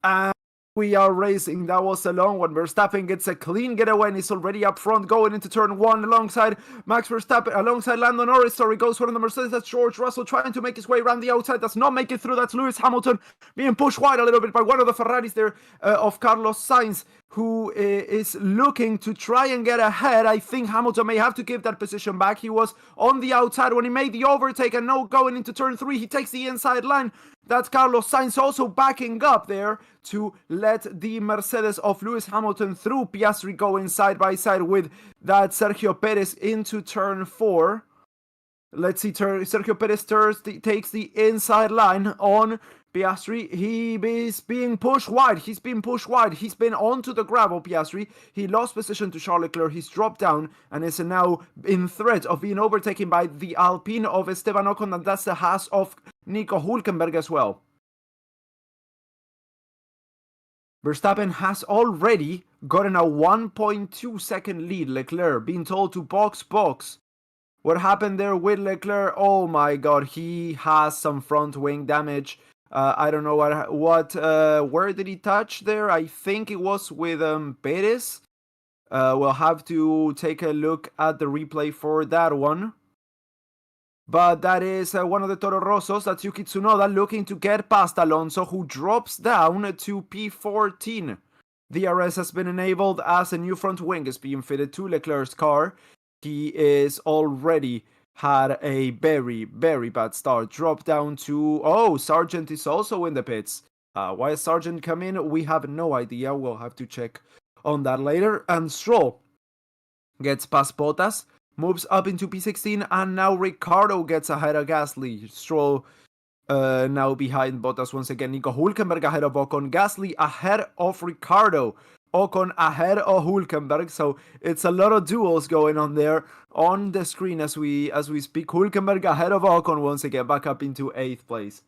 And we are racing. That was a long one. Verstappen gets a clean getaway and he's already up front going into turn one alongside Max Verstappen, alongside Lando Norris. Sorry, goes for the Mercedes. That's George Russell trying to make his way around the outside. Does not make it through. That's Lewis Hamilton being pushed wide a little bit by one of the Ferraris there of Carlos Sainz, who is looking to try and get ahead. I think Hamilton may have to give that position back. He was on the outside when he made the overtake, and now going into turn three, he takes the inside line. That's Carlos Sainz also backing up there to let the Mercedes of Lewis Hamilton through. Piastri going side by side with that Sergio Perez into turn four. Let's see, Sergio Perez takes the inside line on Piastri. He is being pushed wide. He's been pushed wide. He's been onto the gravel, Piastri. He lost position to Charles Leclerc. He's dropped down and is now in threat of being overtaken by the Alpine of Esteban Ocon, and that's the Haas of Nico Hülkenberg as well. Verstappen has already gotten a 1.2 second lead. Leclerc being told to box. What happened there with Leclerc? Oh my god, he has some front wing damage. I don't know where did he touch there? I think it was with Perez. We'll have to take a look at the replay for that one. But that is one of the Toro Rossos, that's Yuki Tsunoda, looking to get past Alonso, who drops down to P14. DRS has been enabled as a new front wing is being fitted to Leclerc's car. He is already had a very, very bad start. Drop down to... Oh, Sargent is also in the pits. Why is Sargent come in? We have no idea. We'll have to check on that later. And Stroll gets past Bottas, moves up into P16, and now Ricciardo gets ahead of Gasly. Stroll now behind Bottas once again. Nico Hülkenberg ahead of Ocon. Gasly ahead of Ricciardo. Ocon ahead of Hülkenberg, so it's a lot of duels going on there on the screen as we speak. Hülkenberg ahead of Ocon once again, back up into 8th place.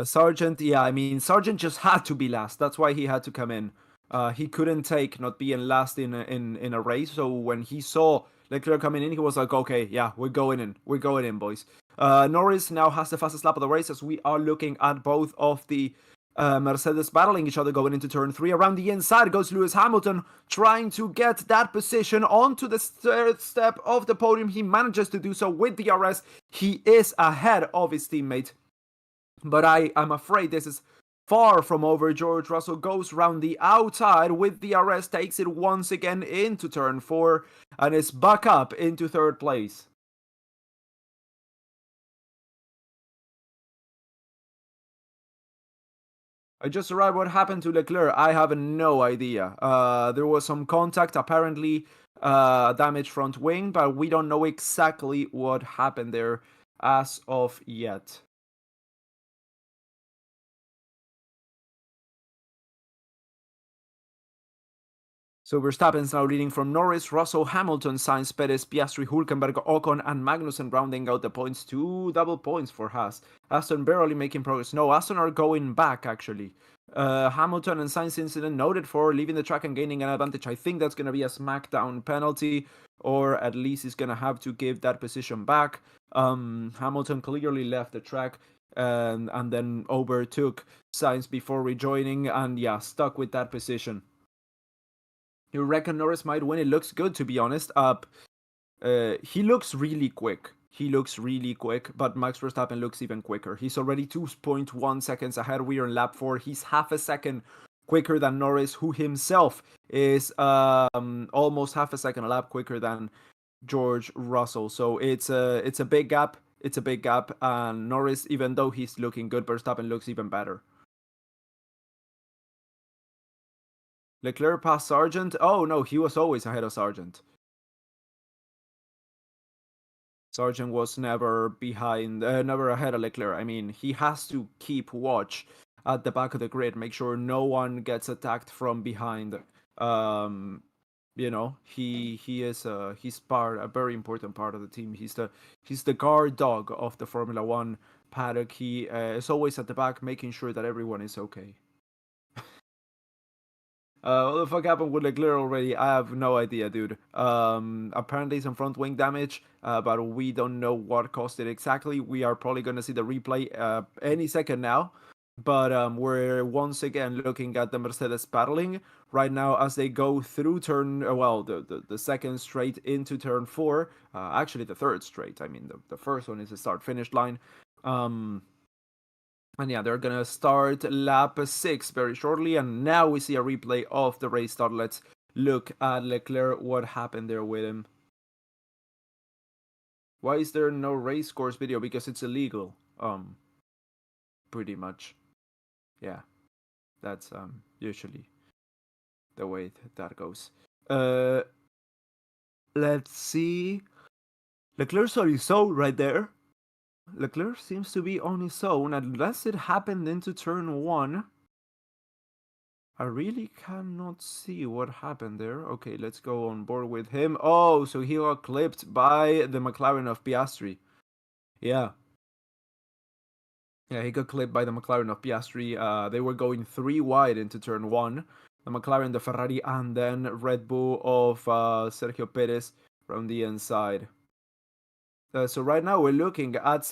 Sargent, yeah, I mean, Sargent just had to be last. That's why he had to come in. He couldn't take not being last in a race. So when he saw Leclerc coming in, he was like, okay, yeah, we're going in, boys. Norris now has the fastest lap of the race as we are looking at both of the Mercedes battling each other going into turn 3. Around the inside goes Lewis Hamilton, trying to get that position onto the third step of the podium. He manages to do so with DRS. He is ahead of his teammate. But I'm afraid this is far from over. George Russell goes round the outside with DRS, takes it once again into turn 4, and is back up into 3rd place. I just arrived. What happened to Leclerc? I have no idea. There was some contact, apparently damaged front wing, but we don't know exactly what happened there as of yet. So Verstappen's now leading from Norris, Russell, Hamilton, Sainz, Perez, Piastri, Hülkenberg, Ocon, and Magnussen rounding out the points. 2 double points for Haas. Aston barely making progress. No, Aston are going back, actually. Hamilton and Sainz incident noted for leaving the track and gaining an advantage. I think that's going to be a smackdown penalty, or at least he's going to have to give that position back. Hamilton clearly left the track and then overtook Sainz before rejoining, and yeah, stuck with that position. You reckon Norris might win? It looks good, to be honest. He looks really quick. But Max Verstappen looks even quicker. He's already 2.1 seconds ahead. We are in lap 4. He's half a second quicker than Norris, who himself is almost half a second a lap quicker than George Russell. So it's a big gap. And Norris, even though he's looking good, Verstappen looks even better. Leclerc passed Sargent. Oh no, he was always ahead of Sargent. Sargent was never ahead of Leclerc. I mean, he has to keep watch at the back of the grid, make sure no one gets attacked from behind. You know, he is he's a very important part of the team. He's the guard dog of the Formula One paddock. He is always at the back, making sure that everyone is okay. What the fuck happened with Leclerc already? I have no idea, dude. Apparently some front wing damage, but we don't know what caused it exactly. We are probably gonna see the replay any second now. But we're once again looking at the Mercedes battling right now as they go through turn, the second straight into turn 4. Actually, the third straight. I mean, the first one is the start-finish line. And yeah, they're gonna start lap 6 very shortly, and now we see a replay of the race start. Let's look at Leclerc, what happened there with him. Why is there no race course video? Because it's illegal. Pretty much. Yeah, that's usually the way that goes. Let's see. Leclerc's on his own right there. Leclerc seems to be on his own, unless it happened into turn 1. I really cannot see what happened there. Okay, let's go on board with him. Oh, so he got clipped by the McLaren of Piastri. Yeah. Yeah, he got clipped by the McLaren of Piastri. They were going 3 wide into turn 1. The McLaren, the Ferrari, and then Red Bull of Sergio Perez from the inside. So right now we're looking at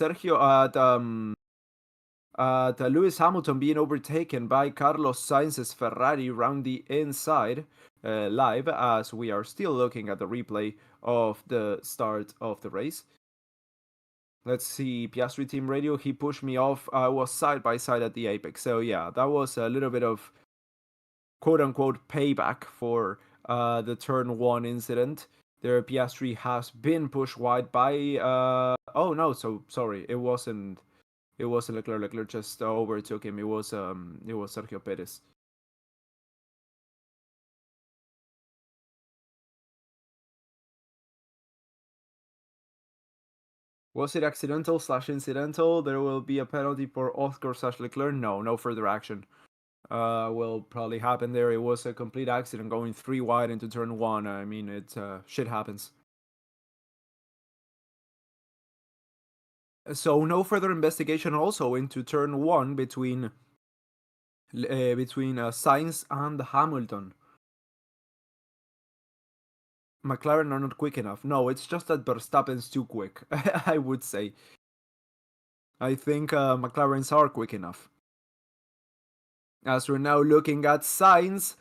Lewis Hamilton being overtaken by Carlos Sainz's Ferrari round the inside live, as we are still looking at the replay of the start of the race. Let's see, Piastri Team Radio, he pushed me off. I was side by side at the apex. So yeah, that was a little bit of quote-unquote payback for the turn 1 incident. There, Piastri has been pushed wide by... oh no, so sorry, it wasn't Leclerc. Leclerc just overtook him. It was Sergio Perez. Was it accidental/incidental? There will be a penalty for Oscar/Leclerc. No further action will probably happen there. It was a complete accident going 3 wide into turn 1. I mean, it shit happens. So no further investigation also into turn 1 between Sainz and Hamilton. McLaren are not quick enough. No, it's just that Verstappen's too quick, I would say. I think McLaren's are quick enough. As we're now looking at Sainz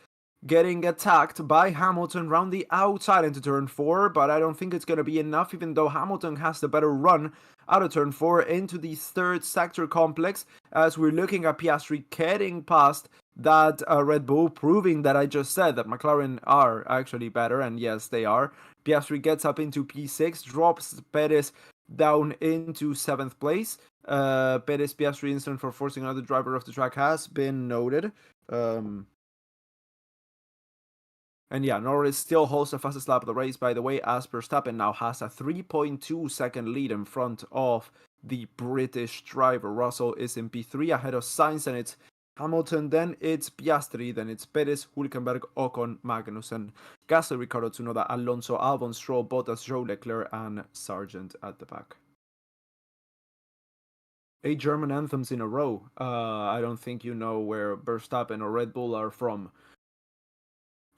getting attacked by Hamilton round the outside into turn 4, but I don't think it's going to be enough, even though Hamilton has the better run out of turn 4 into the third sector complex, as we're looking at Piastri getting past that Red Bull, proving that I just said that McLaren are actually better, and yes, they are. Piastri gets up into P6, drops Perez down into 7th place. Perez Piastri incident for forcing another driver off the track has been noted. And yeah, Norris still holds the fastest lap of the race, by the way, as Verstappen now has a 3.2 second lead in front of the British driver. Russell is in P3 ahead of Sainz, and it's Hamilton, then it's Piastri, then it's Perez, Hülkenberg, Ocon, Magnussen, Gasly, Ricciardo, Tsunoda, Alonso, Albon, Stroll, Bottas, Joe Leclerc, and Sargent at the back. 8 German anthems in a row. I don't think you know where Verstappen or Red Bull are from.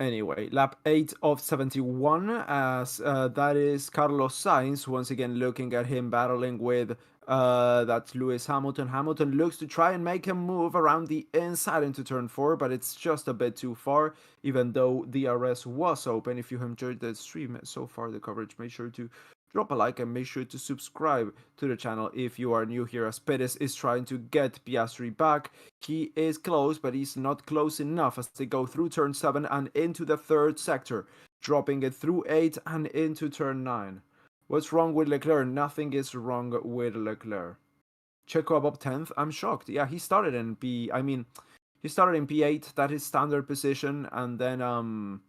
Anyway, lap 8 of 71, as that is Carlos Sainz, once again looking at him battling with that's Lewis Hamilton. Hamilton looks to try and make him move around the inside into turn 4, but it's just a bit too far, even though the DRS was open. If you have enjoyed the stream so far, the coverage, make sure to drop a like and make sure to subscribe to the channel if you are new here, as Perez is trying to get Piastri back. He is close, but he's not close enough as they go through turn 7 and into the third sector, dropping it through 8 and into turn 9. What's wrong with Leclerc? Nothing is wrong with Leclerc. Checo above 10th? I'm shocked. Yeah, he started in P8, that is standard position, and then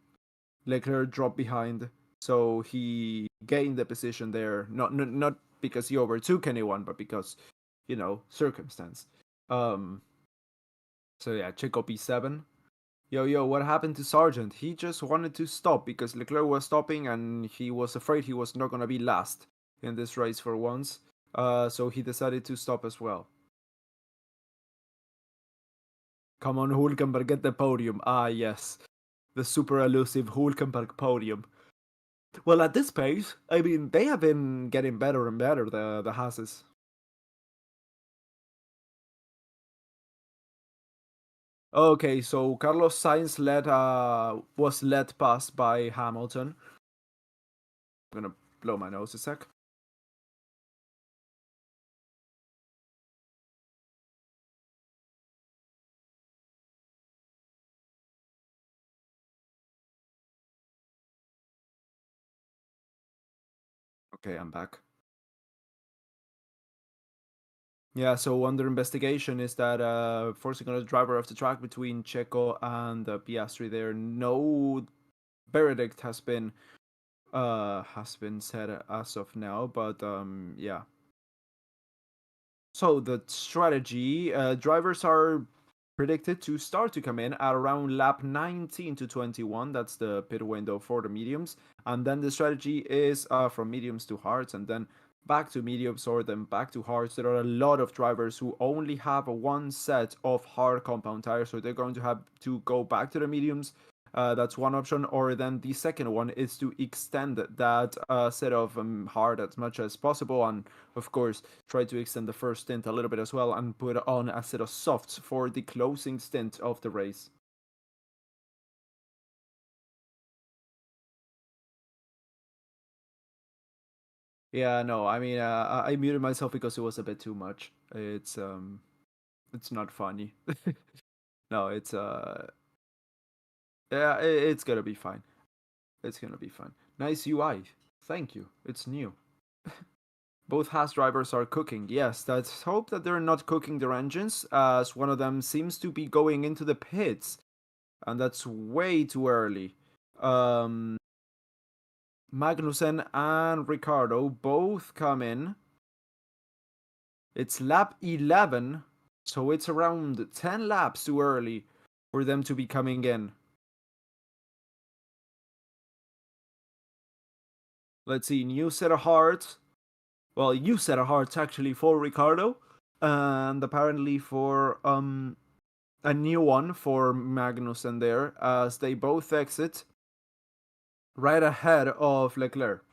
Leclerc dropped behind. So he gained the position there, not because he overtook anyone, but because, circumstance. So yeah, Checo P7. Yo, what happened to Sargent? He just wanted to stop because Leclerc was stopping and he was afraid he was not going to be last in this race for once. So he decided to stop as well. Come on, Hülkenberg, get the podium. Ah, yes. The super elusive Hulkenberg podium. Well, at this pace, I mean, they have been getting better and better, the Hases. Okay, so Carlos Sainz was led past by Hamilton. I'm gonna blow my nose a sec. Okay, I'm back. Yeah, so under investigation is that forcing on a driver off the track between Checo and Piastri there. No verdict has been said as of now, but yeah. So the strategy, drivers are predicted to start to come in at around lap 19 to 21. That's the pit window for the mediums. And then the strategy is from mediums to hards and then back to mediums or then back to hards. There are a lot of drivers who only have one set of hard compound tires, so they're going to have to go back to the mediums. That's one option, or then the second one is to extend that set of hard as much as possible, and of course try to extend the first stint a little bit as well and put on a set of softs for the closing stint of the race. Yeah, no, I mean, I muted myself because it was a bit too much. It's not funny. No, yeah, it's gonna be fine. It's gonna be fine. Nice UI. Thank you. It's new. Both Haas drivers are cooking. Yes, let's hope that they're not cooking their engines, as one of them seems to be going into the pits, and that's way too early. Magnussen and Ricciardo both come in. It's lap 11, so it's around 10 laps too early for them to be coming in. Let's see, new set of hearts. Well, you set of hearts actually for Ricciardo, and apparently for a new one for Magnussen there, as they both exit right ahead of Leclerc.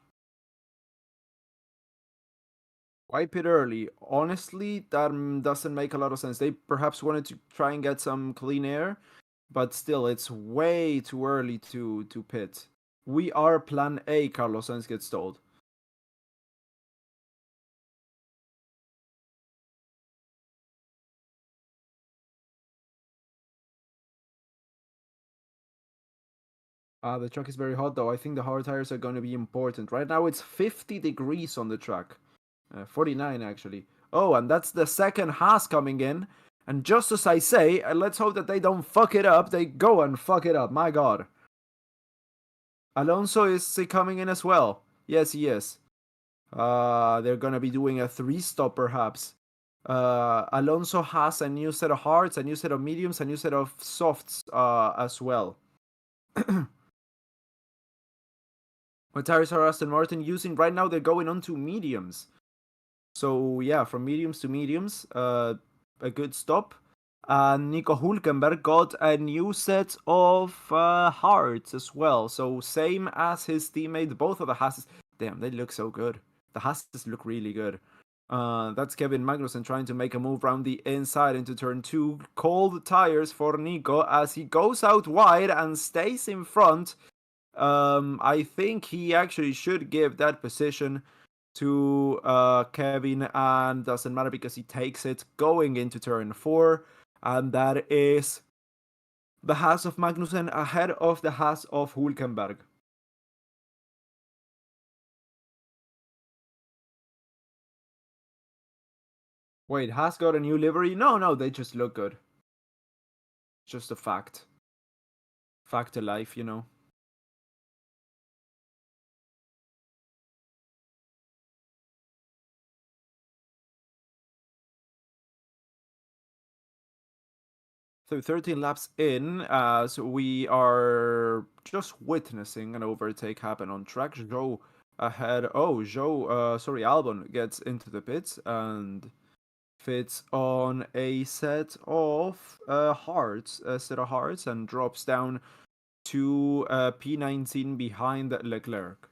Wipe it early. Honestly, that doesn't make a lot of sense. They perhaps wanted to try and get some clean air, but still, it's way too early to pit. We are plan A, Carlos Sainz gets told. The track is very hot though. I think the hard tires are going to be important. Right now it's 50 degrees on the track. 49 actually. Oh, and that's the second Haas coming in. And just as I say, let's hope that they don't fuck it up. They go and fuck it up. My god. Alonso is coming in as well. Yes, he is. They're gonna be doing a 3-stop perhaps. Alonso has a new set of hards, a new set of mediums, a new set of softs as well. What tires are Aston Martin using? Right now they're going on to mediums. So yeah, from mediums to mediums, a good stop. Nico Hulkenberg got a new set of hards as well. So same as his teammate, both of the Hasses. Damn, they look so good. The Hasses look really good. That's Kevin Magnussen trying to make a move around the inside into turn 2. Cold tires for Nico as he goes out wide and stays in front. I think he actually should give that position to Kevin, and doesn't matter because he takes it going into turn 4, and that is the Haas of Magnussen ahead of the Haas of Hulkenberg. Wait, Haas got a new livery? No, they just look good. Just a fact. Fact of life, you know. So 13 laps in, so we are just witnessing an overtake happen on track. Zhou ahead. Oh, Albon gets into the pits and fits on a set of hearts, and drops down to P19 behind Leclerc.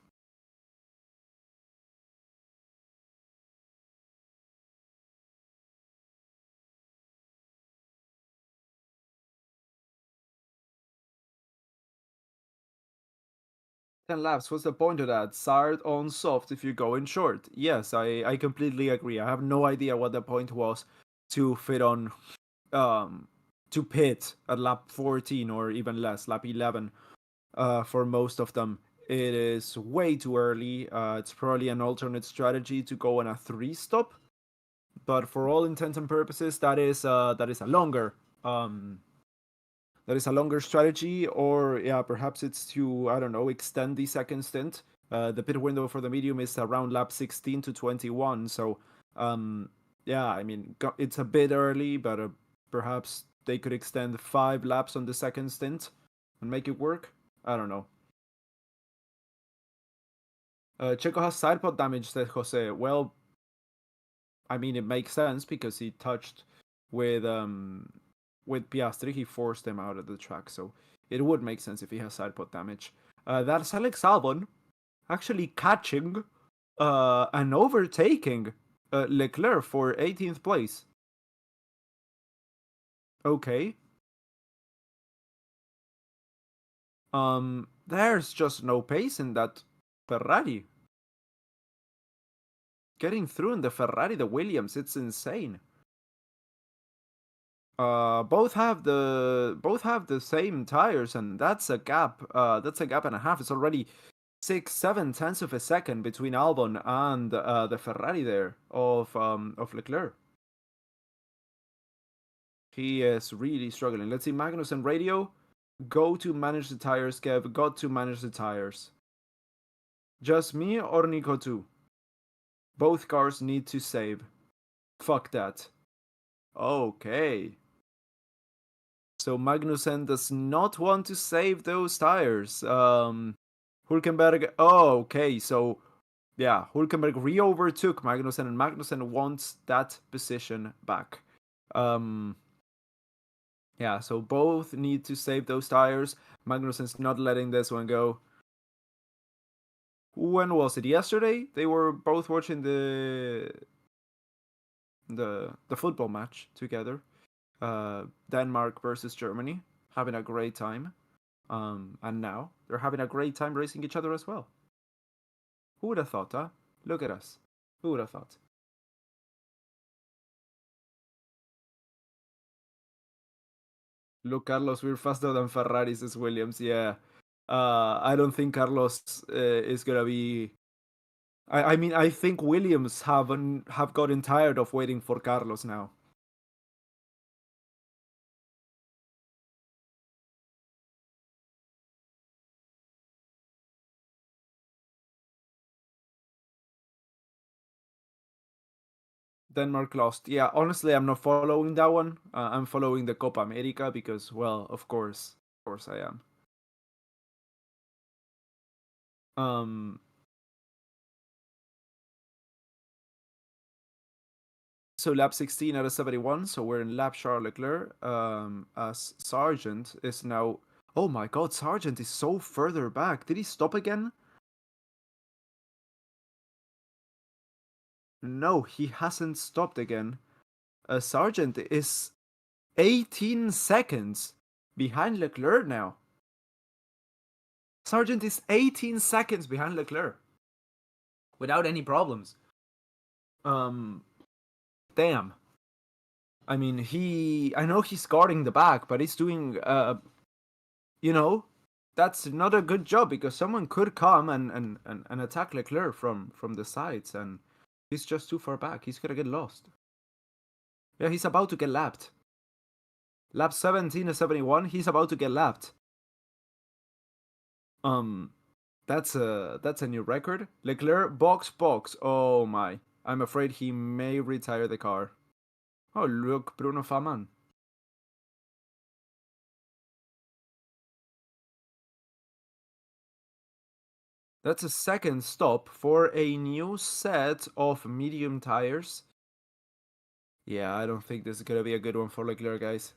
Ten laps. What's the point of that? Start on soft if you're going short. Yes, I completely agree. I have no idea what the point was to fit on um to pit at lap 14 or even less, lap 11. For most of them, it is way too early. It's probably an alternate strategy to go on a 3 stop, but for all intents and purposes, that is a longer strategy, or yeah, perhaps it's to, I don't know, extend the second stint. The pit window for the medium is around lap 16 to 21, so yeah, I mean, it's a bit early, but perhaps they could extend 5 laps on the second stint and make it work. I don't know. Checo has side pod damage, said Jose. Well, I mean, it makes sense because he touched with Piastri. He forced him out of the track, so it would make sense if he has side pod damage. That's Alex Albon actually catching and overtaking Leclerc for 18th place. Okay. There's just no pace in that Ferrari. Getting through in the Ferrari, the Williams, it's insane. Both have the same tires, and that's a gap. That's a gap and a half. It's already 6-7 tenths of a second between Albon and the Ferrari there of Leclerc. He is really struggling. Let's see, Magnussen radio. Go to manage the tires, Kev. Got to manage the tires. Just me or Nico too? Both cars need to save. Fuck that. Okay. So Magnussen does not want to save those tires. Hülkenberg. Oh, okay. So yeah, Hülkenberg re-overtook Magnussen, and Magnussen wants that position back. Yeah, so both need to save those tires. Magnussen's not letting this one go. When was it? Yesterday? They were both watching the football match together. Denmark versus Germany, having a great time. And now they're having a great time racing each other as well. Who would have thought, huh? Look at us. Who would have thought? Look, Carlos, we're faster than Ferrari, says Williams. Yeah. I don't think Carlos is gonna be. I mean, I think Williams have gotten tired of waiting for Carlos now. Denmark lost. Yeah, honestly, I'm not following that one. I'm following the Copa America because, well, of course I am. Um, so lap 16 out of 71. So we're in lap Charles Leclerc. As Sargent is now. Oh my God, Sargent is so further back. Did he stop again? No, he hasn't stopped again. Sargent is 18 seconds behind Leclerc now. Sargent is 18 seconds behind Leclerc without any problems. Um, damn. I mean, I know he's guarding the back, but he's doing, you know, that's not a good job because someone could come and attack Leclerc from the sides, and he's just too far back. He's gonna get lost. Yeah, he's about to get lapped. Lap 17 to 71, he's about to get lapped. That's a new record. Leclerc box. Oh my. I'm afraid he may retire the car. Oh look, Bruno Faman. That's a second stop for a new set of medium tires. Yeah, I don't think this is gonna be a good one for Leclerc, guys.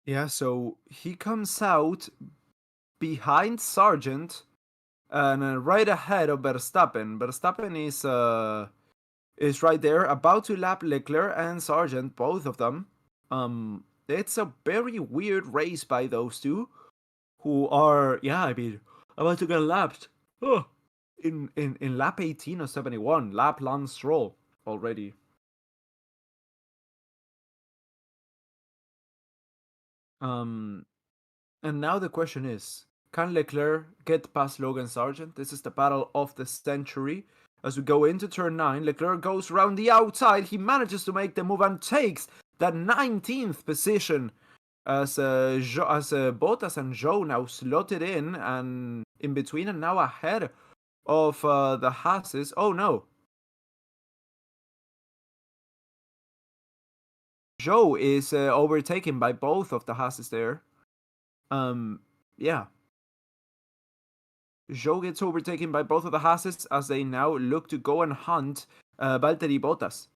Yeah, so he comes out behind Sargent and right ahead of Verstappen. Verstappen is right there, about to lap Leclerc and Sargent, both of them. It's a very weird race by those two, who are, yeah, I mean, about to get lapped. Oh, in lap 18 or 71, lap Lance Stroll already. Um, and now the question is, can Leclerc get past Logan Sargent? This is the battle of the century. As we go into turn 9, Leclerc goes around the outside. He manages to make the move and takes that 19th position as Bottas and Zhou now slotted in between and now ahead of the Haases. Oh no. Zhou is overtaken by both of the Haases there. Yeah. Zhou gets overtaken by both of the Haases as they now look to go and hunt Valtteri Bottas.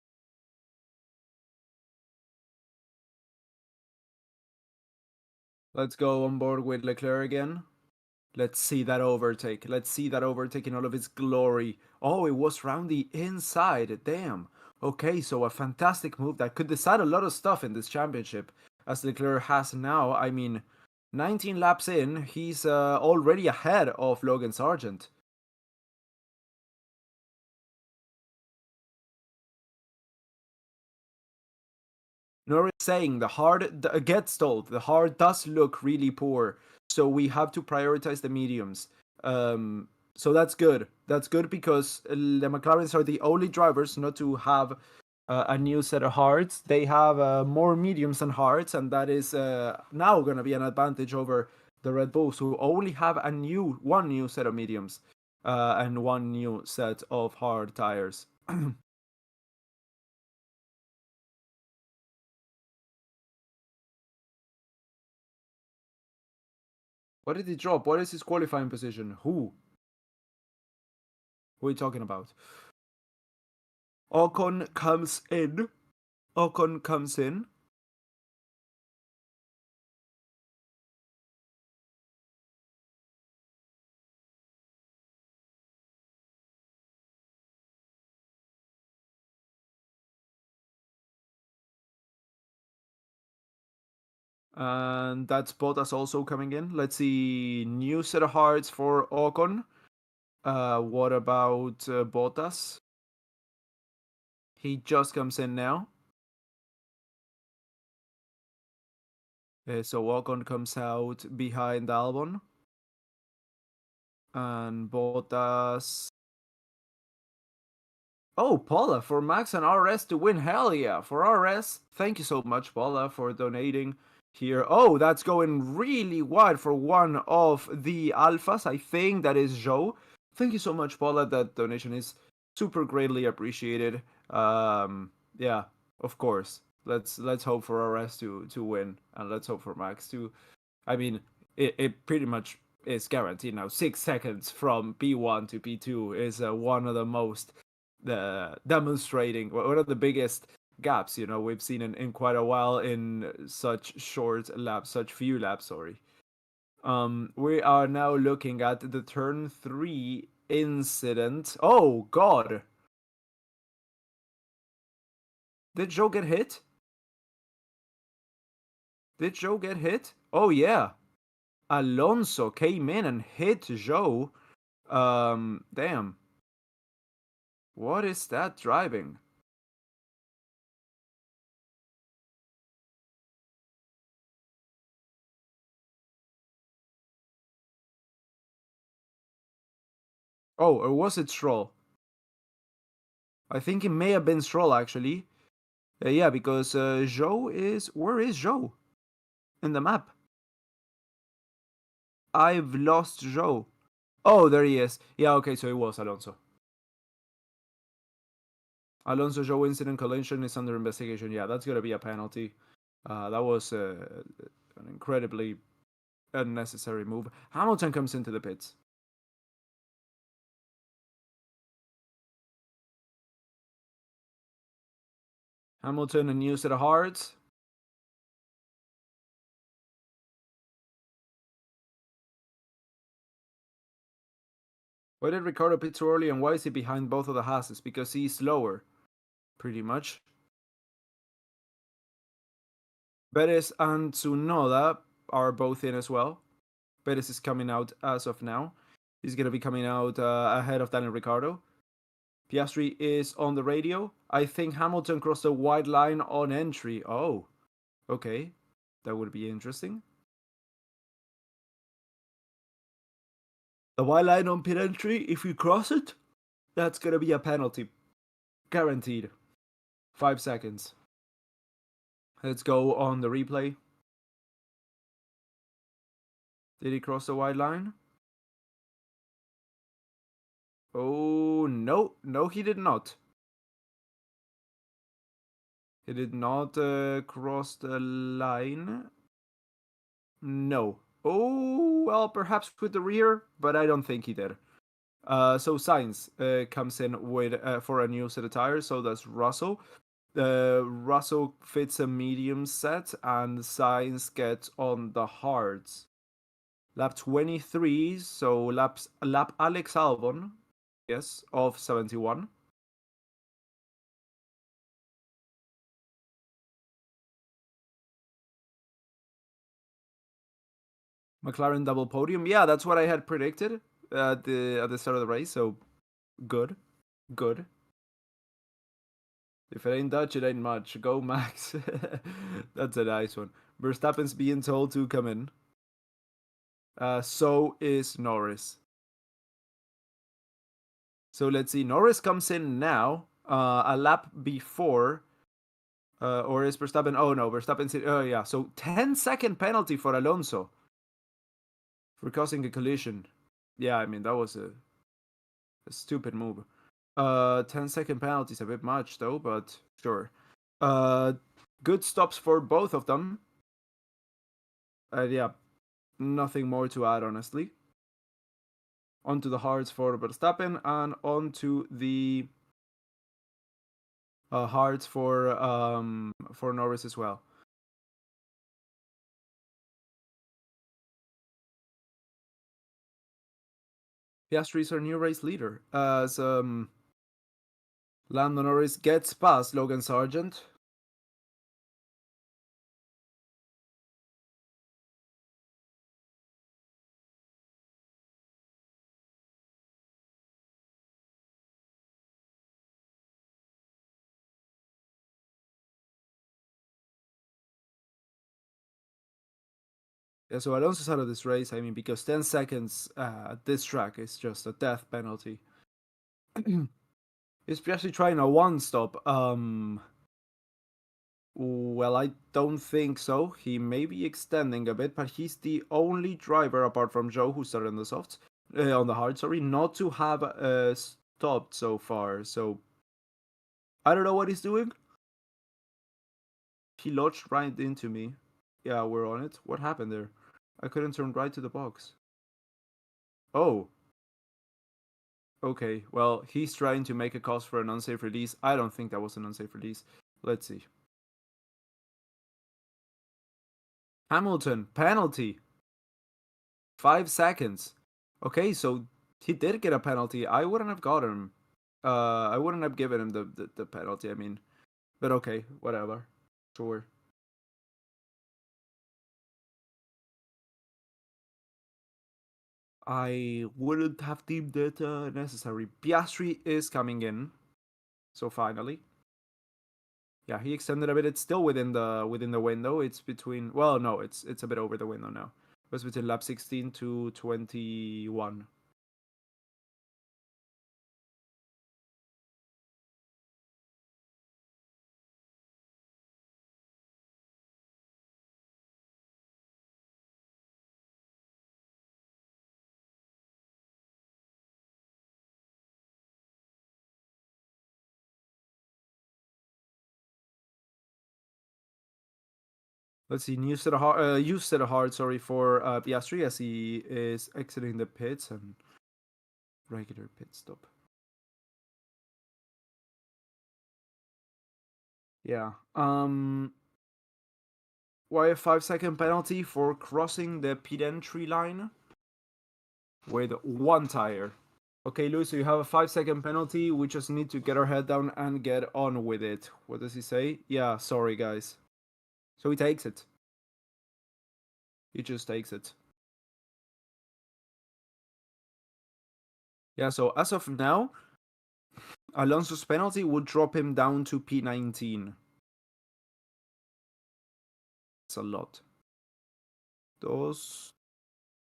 Let's go on board with Leclerc again. Let's see that overtake. Let's see that overtake in all of its glory. Oh, it was round the inside. Damn. Okay, so a fantastic move that could decide a lot of stuff in this championship. As Leclerc has now, I mean, 19 laps in, he's already ahead of Logan Sargent. Norris saying the hard gets told the hard does look really poor, so we have to prioritize the mediums. So that's good. That's good because the McLarens are the only drivers not to have a new set of hards. They have more mediums than hards, and that is now going to be an advantage over the Red Bulls, who only have one new set of mediums and one new set of hard tires. What did he drop? What is his qualifying position? Who are you talking about? Ocon comes in. Ocon comes in. And that's Bottas also coming in. Let's see. New set of hearts for Ocon. What about Bottas? He just comes in now. So Ocon comes out behind Albon. And Bottas. Oh, Paula for Max and RS to win. Hell yeah. For RS. Thank you so much, Paula, for donating here. Oh, that's going really wide for one of the alphas. I think that is Joe. Thank you so much, Paula. That donation is super greatly appreciated. Yeah, of course. Let's hope for RS to win, and let's hope for Max to. I mean, it pretty much is guaranteed now. 6 seconds from P1 to P2 is one of the most demonstrating one of the biggest gaps we've seen in quite a while in such short laps, such few laps. Sorry. We are now looking at the turn 3 incident. Oh God! Did Joe get hit? Did Joe get hit? Oh yeah. Alonso came in and hit Joe. Damn. What is that driving? Oh, or was it Stroll? I think it may have been Stroll actually. Yeah, because Joe is. Where is Joe in the map? I've lost Joe. Oh, there he is. Yeah, okay, so it was Alonso. Alonso Zhou incident collision is under investigation. Yeah, that's going to be a penalty. That was an incredibly unnecessary move. Hamilton comes into the pits. Hamilton and new set of hards. Why did Ricciardo pit so early and why is he behind both of the Haas? Because he's slower, pretty much. Perez and Tsunoda are both in as well. Perez is coming out as of now. He's going to be coming out ahead of Daniel Ricciardo. Piastri is on the radio. I think Hamilton crossed the white line on entry. Oh, okay. That would be interesting. The white line on pit entry, if you cross it, that's going to be a penalty. Guaranteed. 5 seconds. Let's go on the replay. Did he cross the white line? Oh, no. No, he did not. He did not cross the line. No. Oh, well, perhaps with the rear, but I don't think he did. So Sainz comes in with for a new set of tires. So does Russell. Russell fits a medium set, and Sainz gets on the hards. Lap 23, so lap Alex Albon, yes, of 71. McLaren double podium. Yeah, that's what I had predicted at the start of the race. So good, good. If it ain't Dutch, it ain't much. Go Max. That's a nice one. Verstappen's being told to come in. So is Norris. So let's see. Norris comes in now. A lap before. Or is Verstappen? Oh no, Verstappen's in. Oh yeah. So 10-second penalty for Alonso for causing a collision. Yeah, I mean that was a stupid move. 10-second penalty is a bit much though, but sure. Good stops for both of them. Yeah, nothing more to add, honestly. Onto the hards for Verstappen and onto the hards for Norris as well. Piastri is our new race leader as Lando Norris gets past Logan Sargent. Yeah, so Alonso's out of this race. I mean, because 10 seconds at this track is just a death penalty. Is Piastri trying a one stop? Well, I don't think so. He may be extending a bit, but he's the only driver apart from Joe who started on the softs, on the hard, sorry, not to have stopped so far. So I don't know what he's doing. He lodged right into me. Yeah, we're on it. What happened there? I couldn't turn right to the box. Oh. Okay, well, he's trying to make a cause for an unsafe release. I don't think that was an unsafe release. Let's see. Hamilton, penalty. 5 seconds. Okay, so he did get a penalty. I wouldn't have got him. I wouldn't have given him the penalty, I mean. But okay, whatever. Sure. I wouldn't have deemed it necessary. Piastri is coming in. So finally. Yeah, he extended a bit. It's still within the window. It's between, well, no, it's a bit over the window now. It was between lap 16 to 21. Let's see, new set of hard, sorry, for Piastri as he is exiting the pits and regular pit stop. Yeah. Why a 5-second penalty for crossing the pit entry line with one tire? Okay, Luis, so you have a 5-second penalty. We just need to get our head down and get on with it. What does he say? Yeah, sorry, guys. So he takes it. He just takes it. Yeah, so as of now, Alonso's penalty would drop him down to P19. It's a lot. Dos,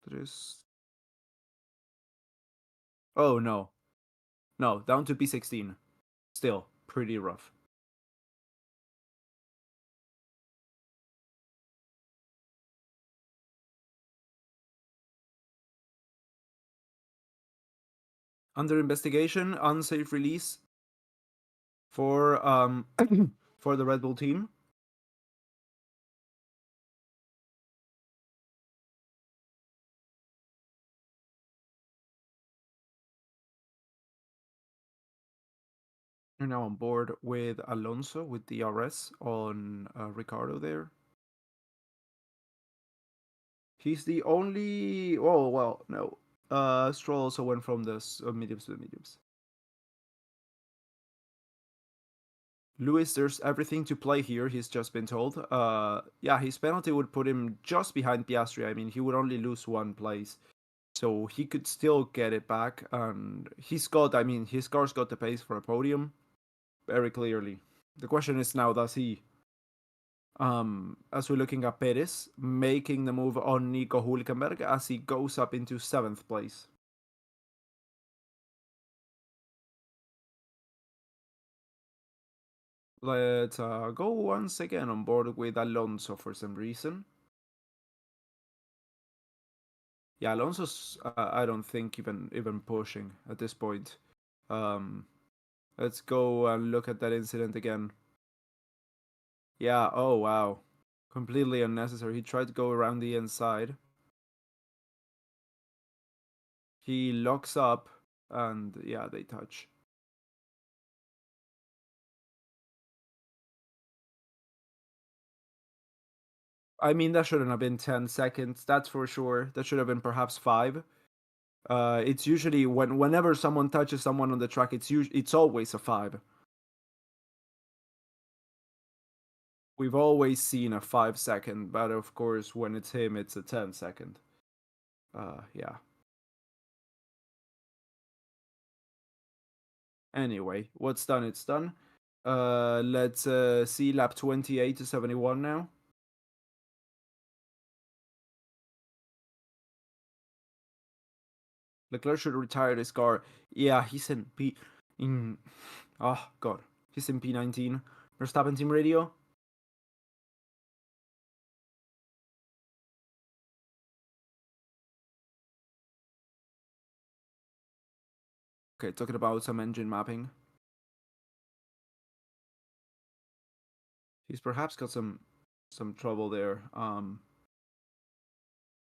tres. Oh, no. No, down to P16. Still, pretty rough. Under investigation, unsafe release for for the Red Bull team. You're now on board with Alonso with DRS on Ricciardo there. He's the only. Oh well, no. Stroll also went from the mediums to the mediums. Lewis, there's everything to play here. He's just been told. Yeah, his penalty would put him just behind Piastri. I mean, he would only lose one place, so he could still get it back. And he's got. I mean, his car's got the pace for a podium, very clearly. The question is now, does he? As we're looking at Perez making the move on Nico Hülkenberg as he goes up into 7th place. Let's go once again on board with Alonso for some reason. Yeah, Alonso's I don't think even pushing at this point. Let's go and look at that incident again. Yeah, oh wow. Completely unnecessary. He tried to go around the inside. He locks up and yeah, they touch. I mean, that shouldn't have been 10 seconds, that's for sure. That should have been perhaps 5. It's usually whenever someone touches someone on the track, it's always a 5. We've always seen a 5-second, but of course, when it's him, it's a 10-second. Yeah. Anyway, what's done, it's done. Let's see lap 28 to 71 now. Leclerc should retire this car. Yeah, he's in P. Oh, God. He's in P19. Verstappen team radio. Okay, talking about some engine mapping. He's perhaps got some trouble there.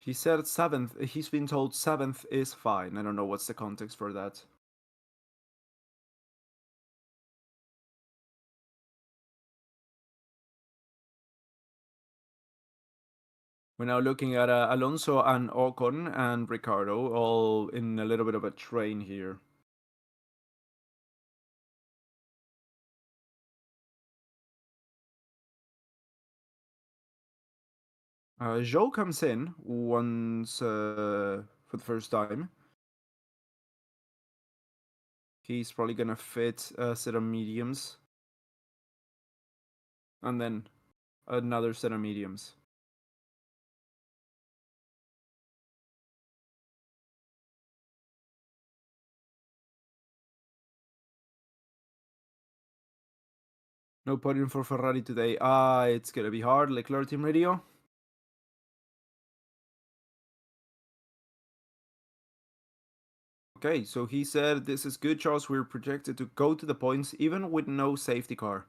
He said 7th. He's been told 7th is fine. I don't know what's the context for that. We're now looking at Alonso and Ocon and Ricciardo all in a little bit of a train here. Zhou comes in once for the first time. He's probably gonna fit a set of mediums. And then another set of mediums. No podium for Ferrari today. It's gonna be hard. Leclerc team radio. Okay, so he said this is good, Charles. We're projected to go to the points even with no safety car.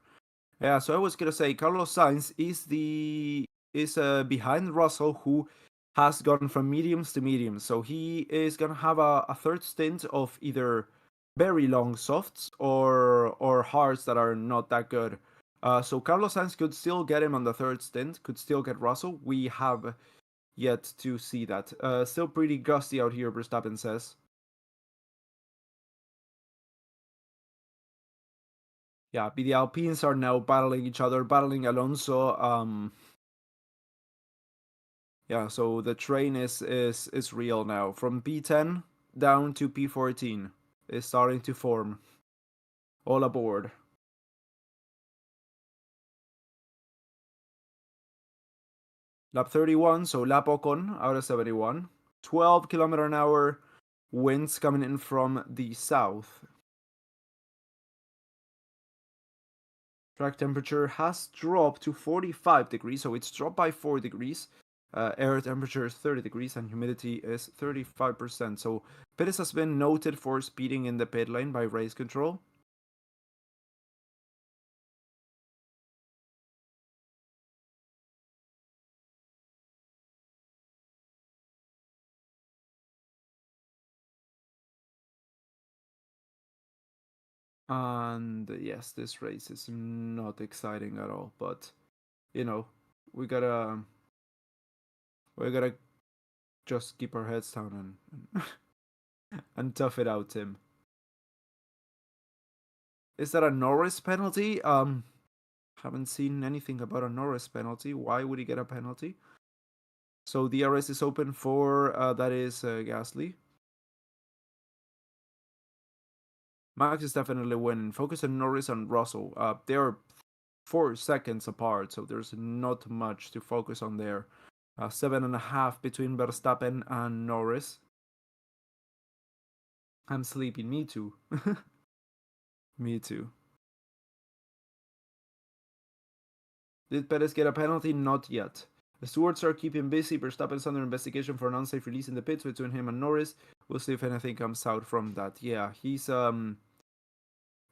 Yeah, so I was gonna say Carlos Sainz is the is behind Russell, who has gone from mediums to mediums. So he is gonna have a third stint of either very long softs or hards that are not that good. So Carlos Sainz could still get him on the third stint, could still get Russell. We have yet to see that. Still pretty gusty out here, Verstappen says. Yeah, the Alpines are now battling each other, battling Alonso. Yeah, so the train is real now. From P10 down to P14 is starting to form. All aboard. Lap 31, so lap Ocon out of 71. 12 km an hour winds coming in from the south. Track temperature has dropped to 45 degrees, so it's dropped by 4 degrees. Air temperature is 30 degrees and humidity is 35%. So Perez has been noted for speeding in the pit lane by race control. And yes, this race is not exciting at all, but you know, we gotta we gotta just keep our heads down and tough it out, Tim. Is that a Norris penalty? Haven't seen anything about a Norris penalty. Why would he get a penalty? So DRS is open for that is Gasly. Max is definitely winning. Focus on Norris and Russell. They are 4 seconds apart, so there's not much to focus on there. 7.5 between Verstappen and Norris. I'm sleeping. Me too. Me too. Did Perez get a penalty? Not yet. The stewards are keeping busy. Verstappen's under investigation for an unsafe release in the pits between him and Norris. We'll see if anything comes out from that. Yeah, he's been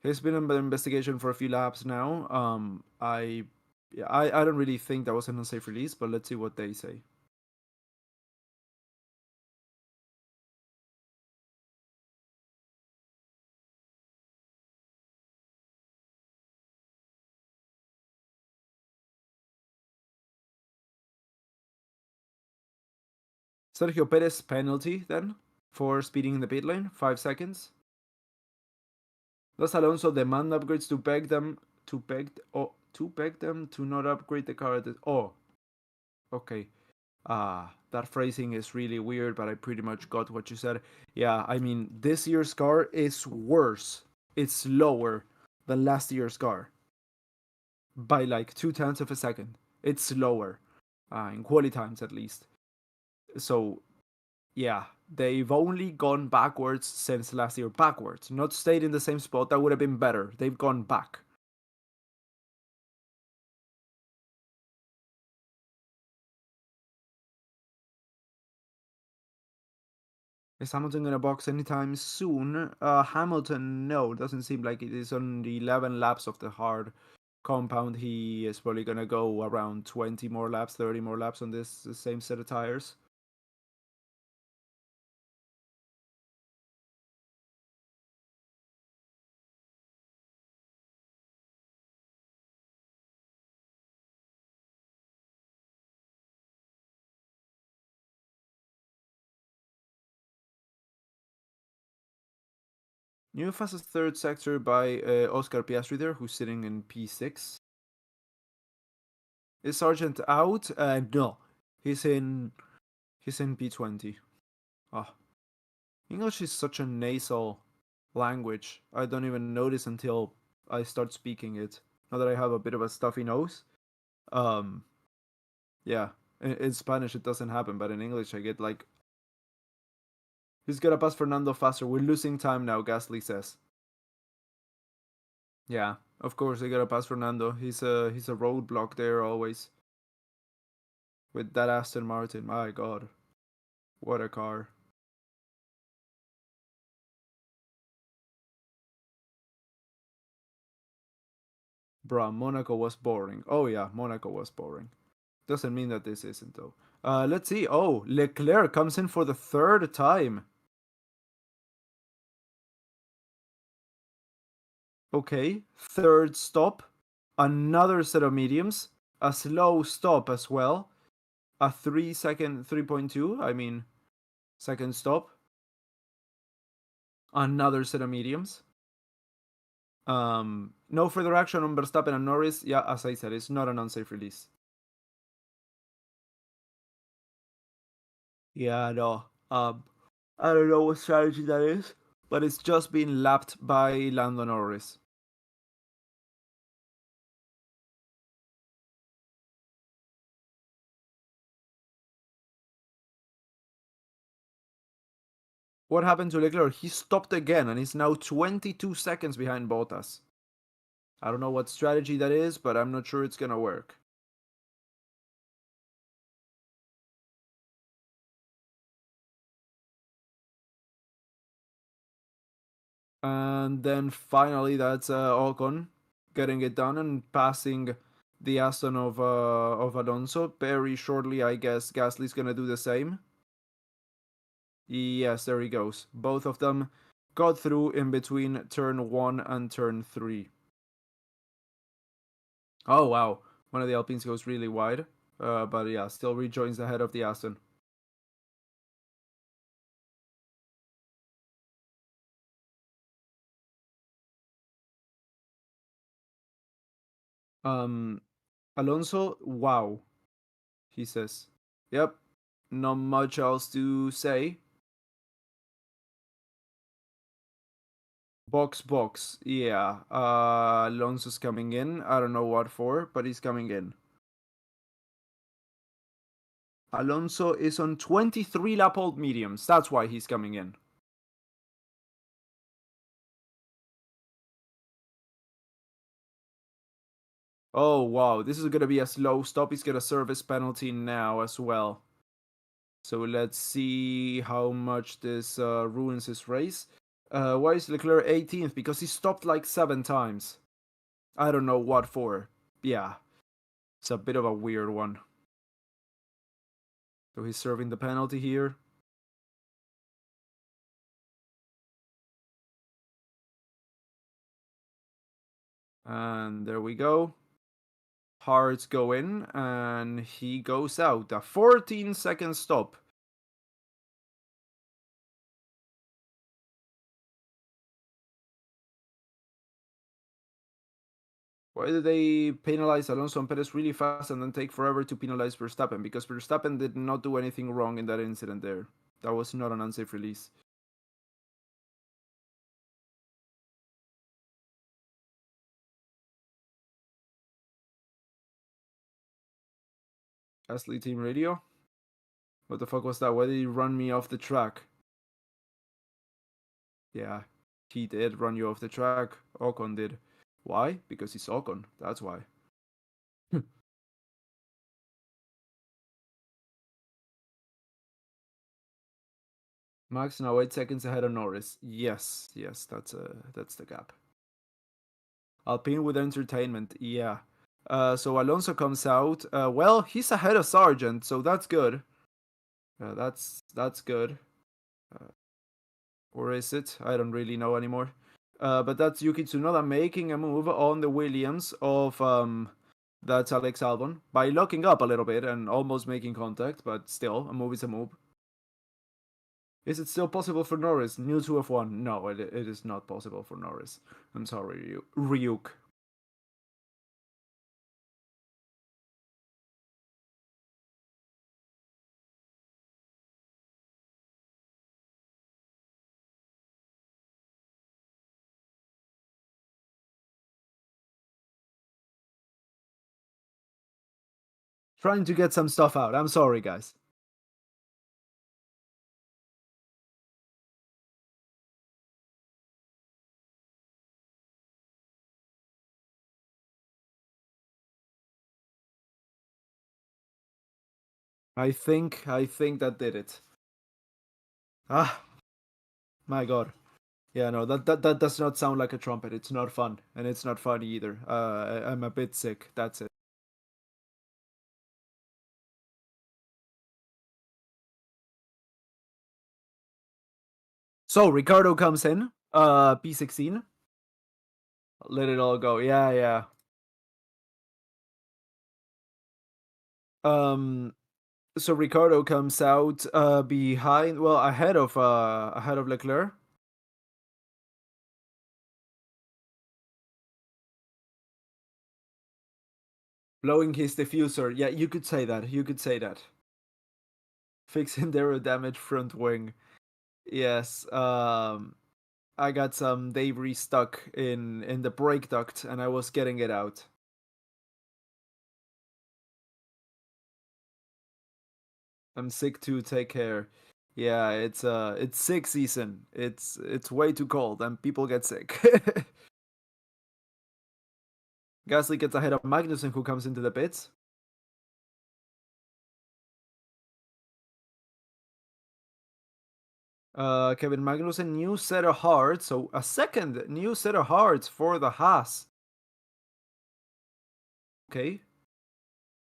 under investigation for a few laps now. I don't really think that was an unsafe release, but let's see what they say. Sergio Perez penalty then for speeding in the pit lane, 5 seconds. Does Alonso demand upgrades to beg them to not upgrade the car? Oh, okay. That phrasing is really weird, but I pretty much got what you said. Yeah, I mean, this year's car is worse. It's slower than last year's car by like 2 tenths of a second. It's slower, in quality times at least. So yeah, they've only gone backwards since last year. Backwards, not stayed in the same spot. That would have been better. They've gone back. Is Hamilton gonna box anytime soon? Hamilton, no, doesn't seem like it is on the 11 laps of the hard compound. He is probably gonna go around 20 more laps, 30 more laps on this same set of tires. New fastest third sector by Oscar Piastri there, who's sitting in P6. Is Sargent out? No, he's in P20. Oh, English is such a nasal language. I don't even notice until I start speaking it. Now that I have a bit of a stuffy nose. Um, yeah. In Spanish it doesn't happen, but in English I get like, he's gonna pass Fernando faster. We're losing time now, Gasly says. Yeah, of course they gotta pass Fernando. He's a roadblock there always. With that Aston Martin, my god. What a car. Bruh, Monaco was boring. Oh yeah, Monaco was boring. Doesn't mean that this isn't, though. Let's see. Oh, Leclerc comes in for the third time. Okay, third stop. Another set of mediums. A slow stop as well. A 3-second, 3.2, I mean, second stop. Another set of mediums. No further action on Verstappen and Norris. Yeah, as I said, it's not an unsafe release. Yeah, no. I don't know what strategy that is, but it's just been lapped by Lando Norris. What happened to Leclerc? He stopped again and is now 22 seconds behind Bottas. I don't know what strategy that is, but I'm not sure it's gonna work. And then finally, that's Ocon getting it done and passing the Aston of Alonso. Very shortly, I guess Gasly's gonna do the same. Yes, there he goes. Both of them got through in between turn 1 and turn 3. Oh wow, one of the Alpines goes really wide, but yeah, still rejoins the head of the Aston. Um, Alonso, wow, he says. Yep, not much else to say. Box. Yeah. Alonso's coming in. I don't know what for, but he's coming in. Alonso is on 23 lap old mediums. That's why he's coming in. Oh, wow. This is going to be a slow stop. He's got a service penalty now as well. So let's see how much this ruins his race. Why is Leclerc 18th? Because he stopped like 7 times. I don't know what for. Yeah. It's a bit of a weird one. So he's serving the penalty here. And there we go. Hearts go in and he goes out. A 14-second stop. Why did they penalize Alonso and Perez really fast and then take forever to penalize Verstappen? Because Verstappen did not do anything wrong in that incident there. That was not an unsafe release. Gasly team radio? What the fuck was that? Why did he run me off the track? Yeah, he did run you off the track. Ocon did. Why? Because he's Ocon. That's why. Max now 8 seconds ahead of Norris. Yes, that's the gap. Alpine with entertainment. Yeah. So Alonso comes out. Well, he's ahead of Sargent, so that's good. That's good. Uh, or is it? I don't really know anymore. But that's Yuki Tsunoda making a move on the Williams of that's Alex Albon by locking up a little bit and almost making contact, but still, a move is a move. Is it still possible for Norris? New to F1? No, it is not possible for Norris. I'm sorry, Ryuk. Trying to get some stuff out. I'm sorry, guys. I think that did it. Ah, my god. Yeah, no, that does not sound like a trumpet. It's not fun, and it's not funny either. I'm a bit sick. That's it. So Ricciardo comes in, P16. Let it all go. Yeah, yeah. So Ricciardo comes out behind, well, ahead of Leclerc. Blowing his diffuser. Yeah, you could say that. You could say that. Fixing their damaged front wing. Yes. I got some debris stuck in the brake duct, and I was getting it out. I'm sick too. Take care. Yeah, it's sick season. It's way too cold, and people get sick. Gasly gets ahead of Magnussen, who comes into the pits. Kevin Magnussen, new set of hearts. So a second new set of hearts for the Haas. Okay.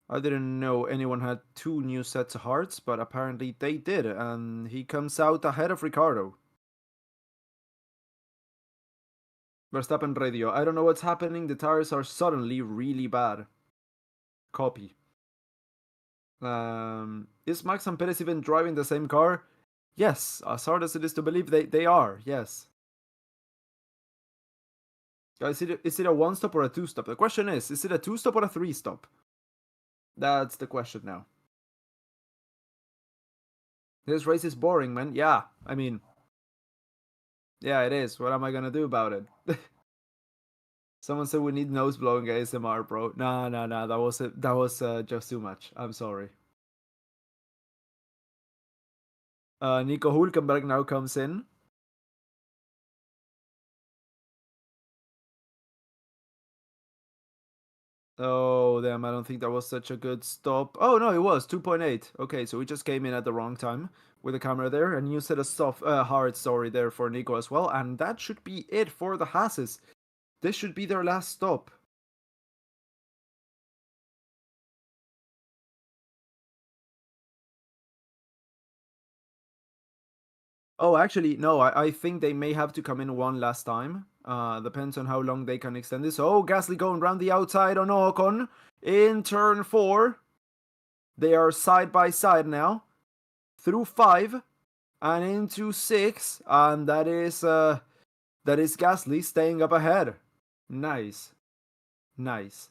I didn't know anyone had two new sets of hearts, but apparently they did, and he comes out ahead of Ricciardo. Verstappen radio. I don't know what's happening. The tires are suddenly really bad. Copy. Is Max and Perez even driving the same car? Yes, as hard as it is to believe, they are. Yes. Is it a one stop or a two stop? The question is it a two stop or a three stop? That's the question now. This race is boring, man. Yeah, I mean, yeah, it is. What am I gonna do about it? Someone said we need nose blowing ASMR, bro. Nah, nah, nah. That was just too much. I'm sorry. Nico Hulkenberg now comes in. Oh, damn, I don't think that was such a good stop. Oh, no, it was 2.8. Okay, so we just came in at the wrong time with the camera there. And you set a hard story there for Nico as well. And that should be it for the Hasses. This should be their last stop. Oh, actually, no, I think they may have to come in one last time. Depends on how long they can extend this. Oh, Gasly going around the outside on Ocon in turn 4. They are side by side now. Through 5 and into 6. And that is Gasly staying up ahead. Nice. Nice.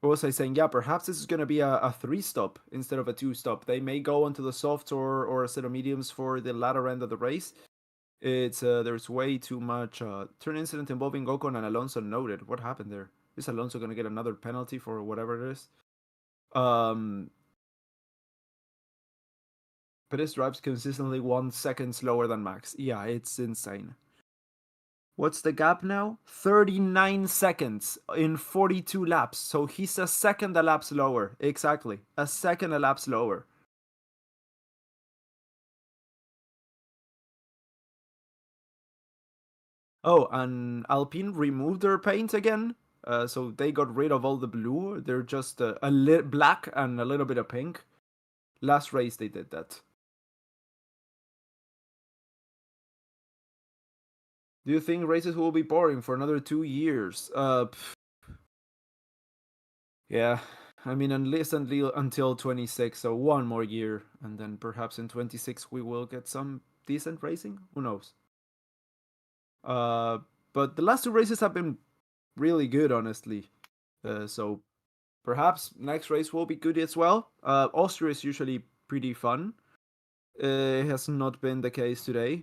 What was I saying? Yeah, perhaps this is going to be a 3-stop instead of a 2-stop. They may go onto the soft or a set of mediums for the latter end of the race. It's there's way too much turn incident involving Ocon and Alonso noted. What happened there? Is Alonso going to get another penalty for whatever it is? Perez drives consistently 1 second slower than Max. Yeah, it's insane. What's the gap now? 39 seconds in 42 laps. So he's a second a lap slower. Exactly. A second a lap slower. Oh, and Alpine removed their paint again. So they got rid of all the blue. They're just a black and a little bit of pink. Last race they did that. Do you think races will be boring for another 2 years? Yeah, I mean, at least until 26, so one more year, and then perhaps in 26 we will get some decent racing. Who knows? Uh, but the last two races have been really good, honestly. So perhaps next race will be good as well. Austria is usually pretty fun. It has not been the case today.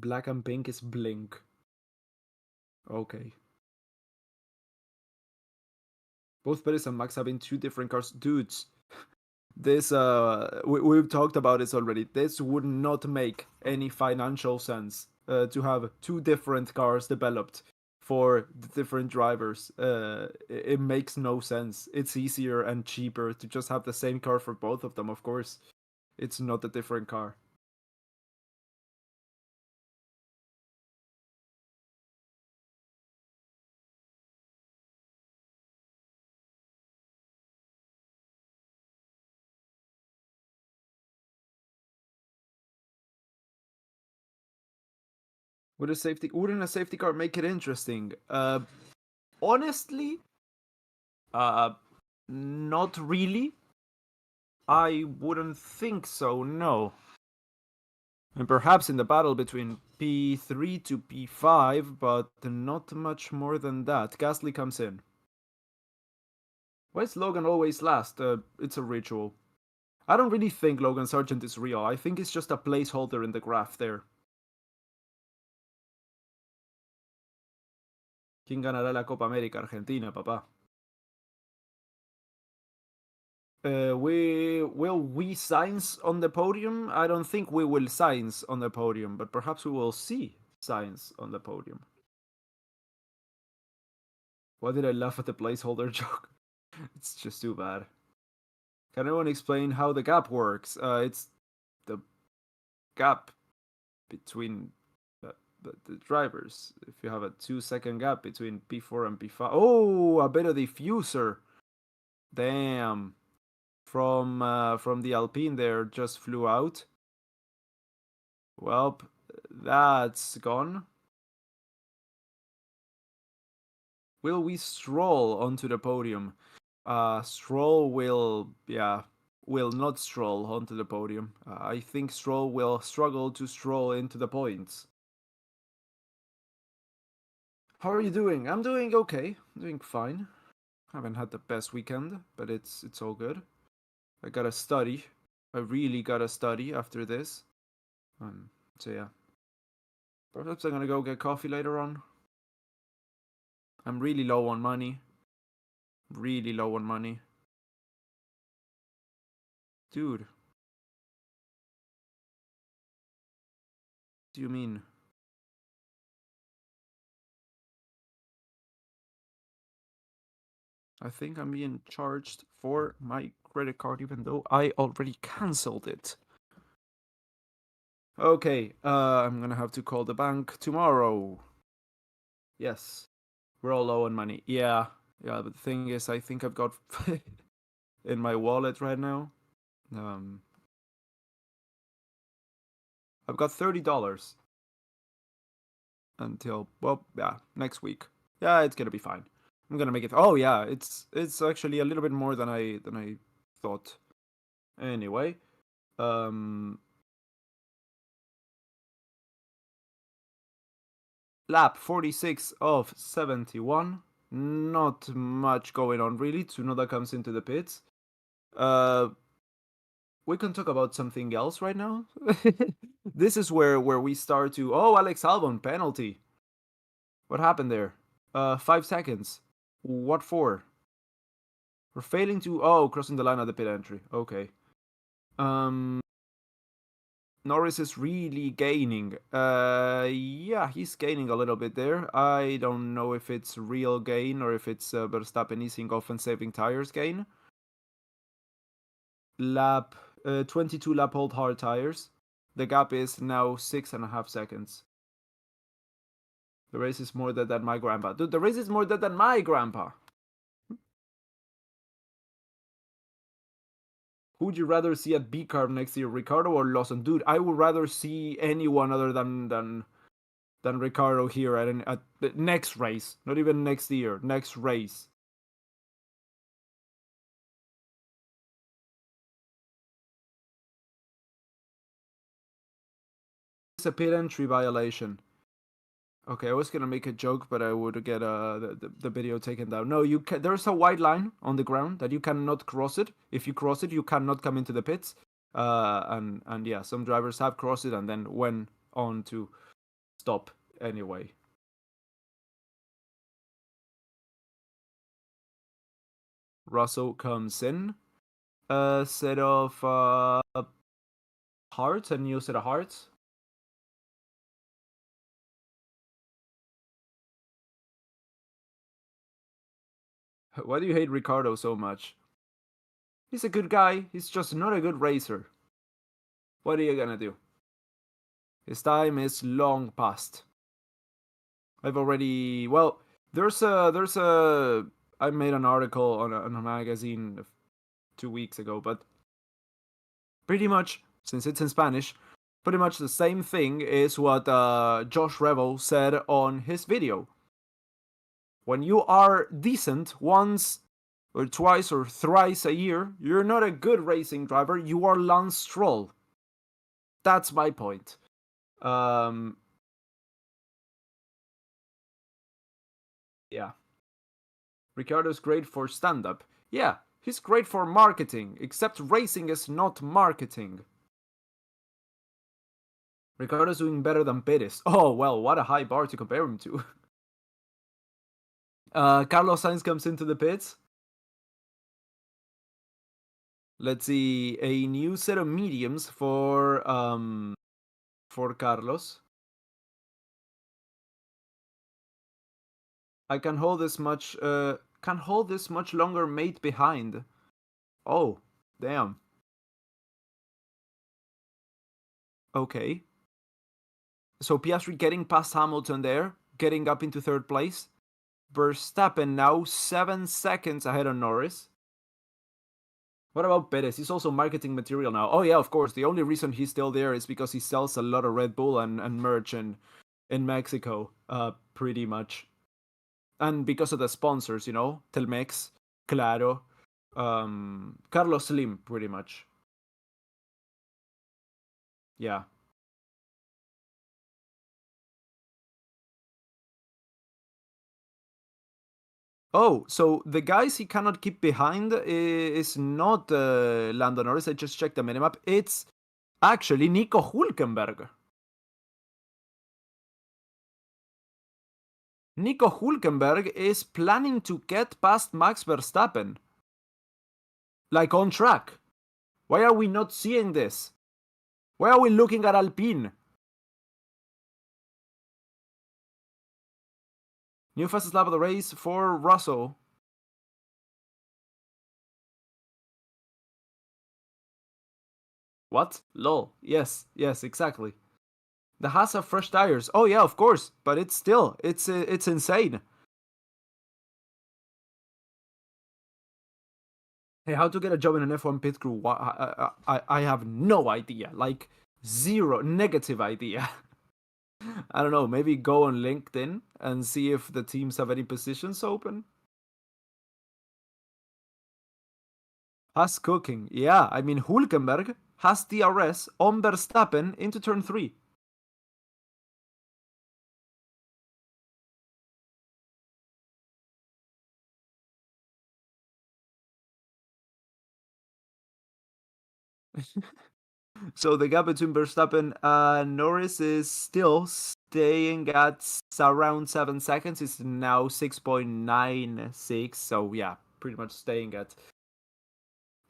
Black and pink is blink. Okay. Both Perez and Max have been two different cars. Dudes, this we've talked about this already. This would not make any financial sense to have two different cars developed for the different drivers. It makes no sense. It's easier and cheaper to just have the same car for both of them, of course. It's not a different car. Wouldn't a safety car make it interesting? Honestly, uh, not really. I wouldn't think so, no. And perhaps in the battle between P3 to P5, but not much more than that. Gasly comes in. Why is Logan always last? It's a ritual. I don't really think Logan Sargent is real. I think it's just a placeholder in the graph there. ¿Quién ganará la Copa América? Argentina, papá. Will we Sainz on the podium? I don't think we will Sainz on the podium, but perhaps we will see Sainz on the podium. Why did I laugh at the placeholder joke? It's just too bad. Can anyone explain how the gap works? It's the gap between the drivers. If you have a 2-second gap between P4 and P5. Oh, a bit of diffuser. Damn. From the Alpine there just flew out. Well, that's gone. Will we Stroll onto the podium? Stroll will not stroll onto the podium. I think Stroll will struggle to stroll into the points. How are you doing? I'm doing okay. I'm doing fine. Haven't had the best weekend, but it's all good. I gotta study. I really gotta study after this. So yeah. Perhaps I'm gonna go get coffee later on. I'm really low on money. Really low on money. Dude. What do you mean? I think I'm being charged for my credit card even though I already cancelled it. Okay, I'm gonna have to call the bank tomorrow. Yes. We're all low on money. Yeah. Yeah, but the thing is I think I've got in my wallet right now. I've got $30 until next week. Yeah, it's gonna be fine. I'm gonna make it. Oh yeah, it's actually a little bit more than I thought. Anyway, lap 46 of 71. Not much going on really. Tsunoda comes into the pits. We can talk about something else right now. This is where we start to. Oh, Alex Albon penalty. What happened there? 5 seconds. What for? We're failing to. Oh, crossing the line at the pit entry. Okay. Norris is really gaining. Yeah, he's gaining a little bit there. I don't know if it's real gain or if it's Verstappen easing off and saving tires gain. Lap 22 lap hold hard tires. The gap is now 6.5 seconds. The race is more dead than my grandpa. Dude, the race is more dead than my grandpa. Who would you rather see at B carb next year, Ricciardo or Lawson? Dude, I would rather see anyone other than Ricciardo here at the next race. Not even next year. Next race. It's a pit entry violation. Okay, I was gonna make a joke, but I would get the video taken down. No, you can. There's a white line on the ground that you cannot cross it. If you cross it, you cannot come into the pits. And yeah, some drivers have crossed it and then went on to stop anyway. Russell comes in. Set of hearts, a new set of hearts. Why do you hate Ricciardo so much? He's a good guy. He's just not a good racer. What are you gonna do? His time is long past. I've already, well, there's a I made an article on a magazine 2 weeks ago, but pretty much, since it's in Spanish, pretty much the same thing is what Josh Revel said on his video. When you are decent once or twice or thrice a year, you're not a good racing driver, you are Lance Stroll. That's my point. Yeah. Ricciardo's great for stand-up. Yeah, he's great for marketing, except racing is not marketing. Ricciardo's doing better than Perez. Oh, well, what a high bar to compare him to. Carlos Sainz comes into the pits. Let's see, a new set of mediums for Carlos. I can hold this much longer mate behind. Oh, damn. Okay. So Piastri getting past Hamilton there, getting up into third place. Verstappen now 7 seconds ahead of Norris. What about Perez? He's also marketing material now. Oh yeah, of course. The only reason he's still there is because he sells a lot of Red Bull and merch in Mexico, pretty much. And because of the sponsors, you know, Telmex, Claro, Carlos Slim, pretty much. Yeah. Oh, so the guys he cannot keep behind is not Lando Norris. I just checked the minimap. It's actually Nico Hulkenberg. Nico Hulkenberg is planning to get past Max Verstappen. Like on track. Why are we not seeing this? Why are we looking at Alpine? New fastest lap of the race for Russell. What? Lol. Yes, exactly. The Haas have fresh tires. Oh yeah, of course, but it's insane. Hey, how to get a job in an F1 pit crew? I have no idea. Like zero negative idea. I don't know. Maybe go on LinkedIn and see if the teams have any positions open. Haas cooking. Yeah, I mean Hulkenberg has DRS on Verstappen into turn 3. So the gap between Verstappen and Norris is still staying at around 7 seconds. It's now 6.96. So yeah, pretty much staying at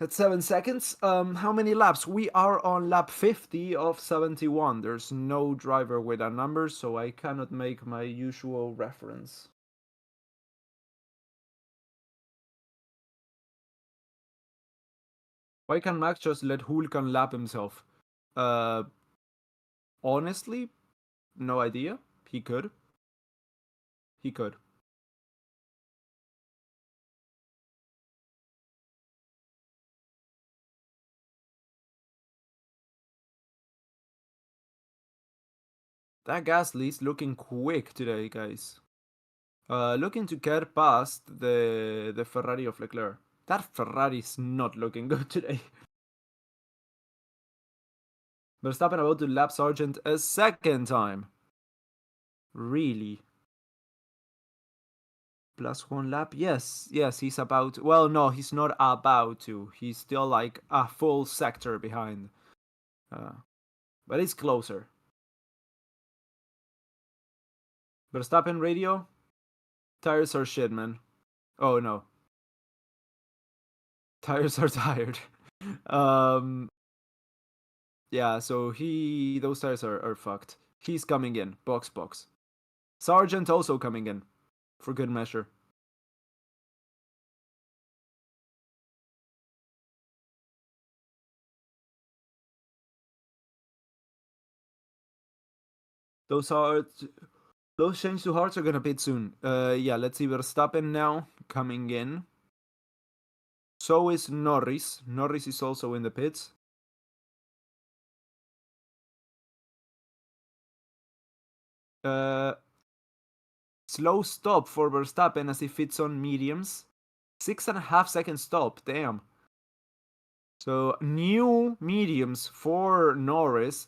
7 seconds. How many laps? We are on lap 50 of 71. There's no driver with a number, so I cannot make my usual reference. Why can't Max just let Hulkan lap himself? Uh, Honestly, no idea. He could. He could. That Gasly's looking quick today, guys. Looking to get past the Ferrari of Leclerc. That Ferrari's not looking good today. Verstappen about to lap Sargent a second time. Really? Plus 1 lap? Yes, he's about. Well, no, he's not about to. He's still like a full sector behind. But it's closer. Verstappen radio? Tires are shit, man. Oh no. Tires are tired. um. Yeah, so those tires are fucked. He's coming in. Box. Sargent also coming in. For good measure. Those change to hards are gonna pit soon. Yeah, let's see Verstappen now coming in. So is Norris. Norris is also in the pits. Slow stop for Verstappen as he fits on mediums. 6.5 second stop, damn. So new mediums for Norris,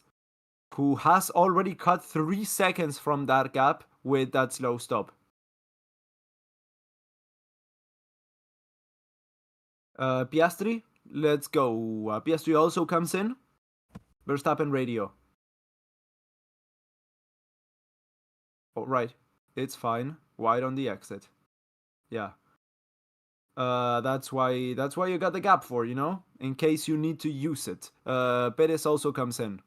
who has already cut 3 seconds from that gap with that slow stop. Piastri, let's go. Piastri also comes in. Verstappen radio. Oh, right. It's fine. Wide on the exit. Yeah. That's why you got the gap for, you know? In case you need to use it. Perez also comes in.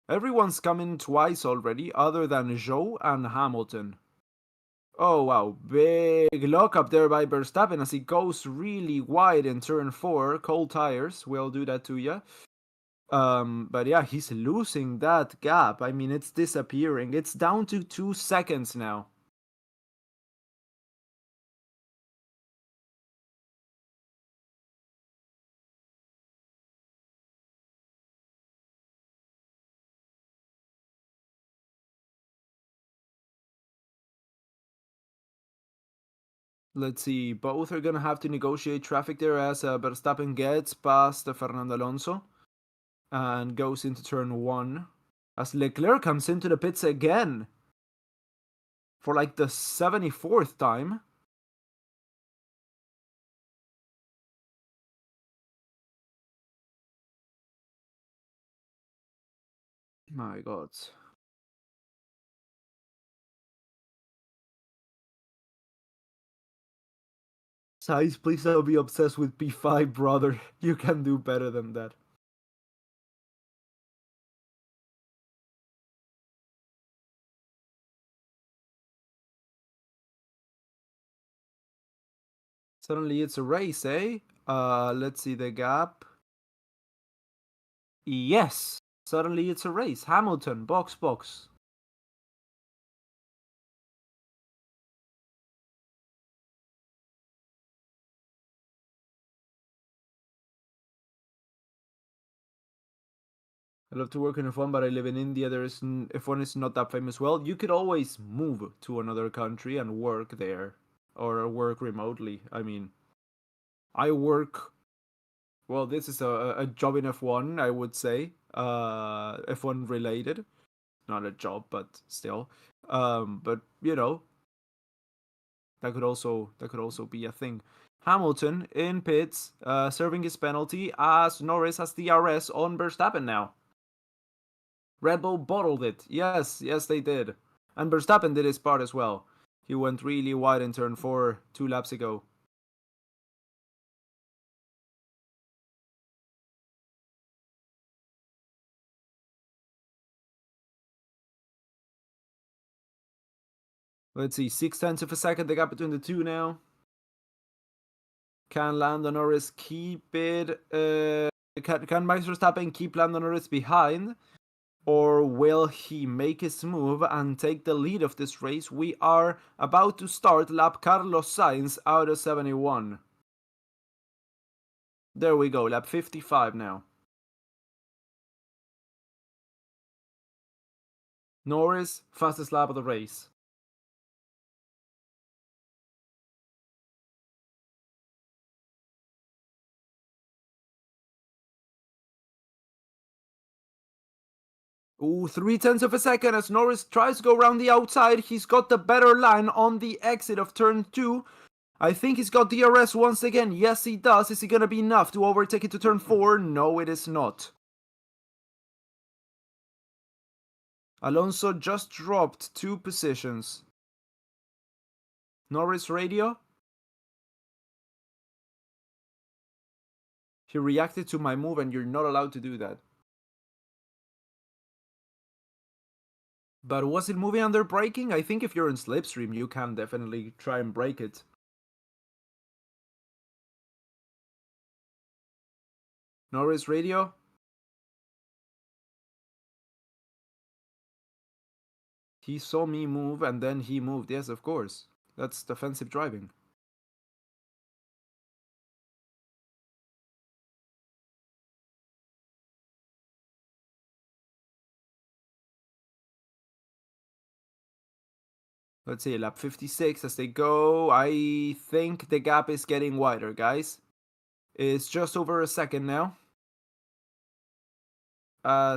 Everyone's come in twice already, other than Zhou and Hamilton. Oh wow, big lock up there by Verstappen as he goes really wide in turn 4. Cold tires will do that to you. But yeah, he's losing that gap. I mean, it's disappearing. It's down to 2 seconds now. Let's see, both are gonna have to negotiate traffic there as Verstappen gets past Fernando Alonso and goes into turn 1. As Leclerc comes into the pits again for like the 74th time. My god. Size, please don't be obsessed with P5, brother. You can do better than that. Suddenly it's a race, eh? Let's see the gap. Yes! Suddenly it's a race. Hamilton, box. I love to work in F1, but I live in India. F1 is not that famous. Well, you could always move to another country and work there, or work remotely. I mean, I work. Well, this is a job in F1, I would say. F1 related, not a job, but still. But you know, that could also be a thing. Hamilton in pits, serving his penalty as Norris has DRS on Verstappen now. Red Bull bottled it. Yes, they did. And Verstappen did his part as well. He went really wide in turn 4 2 laps ago. Let's see, 6/10 of a second, the gap between the two now. Can Lando Norris keep it? Can Max Verstappen keep Lando Norris behind? Or will he make his move and take the lead of this race? We are about to start lap Carlos Sainz out of 71. There we go, lap 55 now. Norris, fastest lap of the race. Ooh, 3/10 of a second as Norris tries to go around the outside. He's got the better line on the exit of turn 2. I think he's got DRS once again. Yes, he does. Is he going to be enough to overtake it to turn 4? No, it is not. Alonso just dropped 2 positions. Norris radio. He reacted to my move and you're not allowed to do that. But was it moving under braking? I think if you're in slipstream, you can definitely try and break it. Norris radio. He saw me move and then he moved. Yes, of course. That's defensive driving. Let's see, lap 56 as they go. I think the gap is getting wider, guys. It's just over a second now.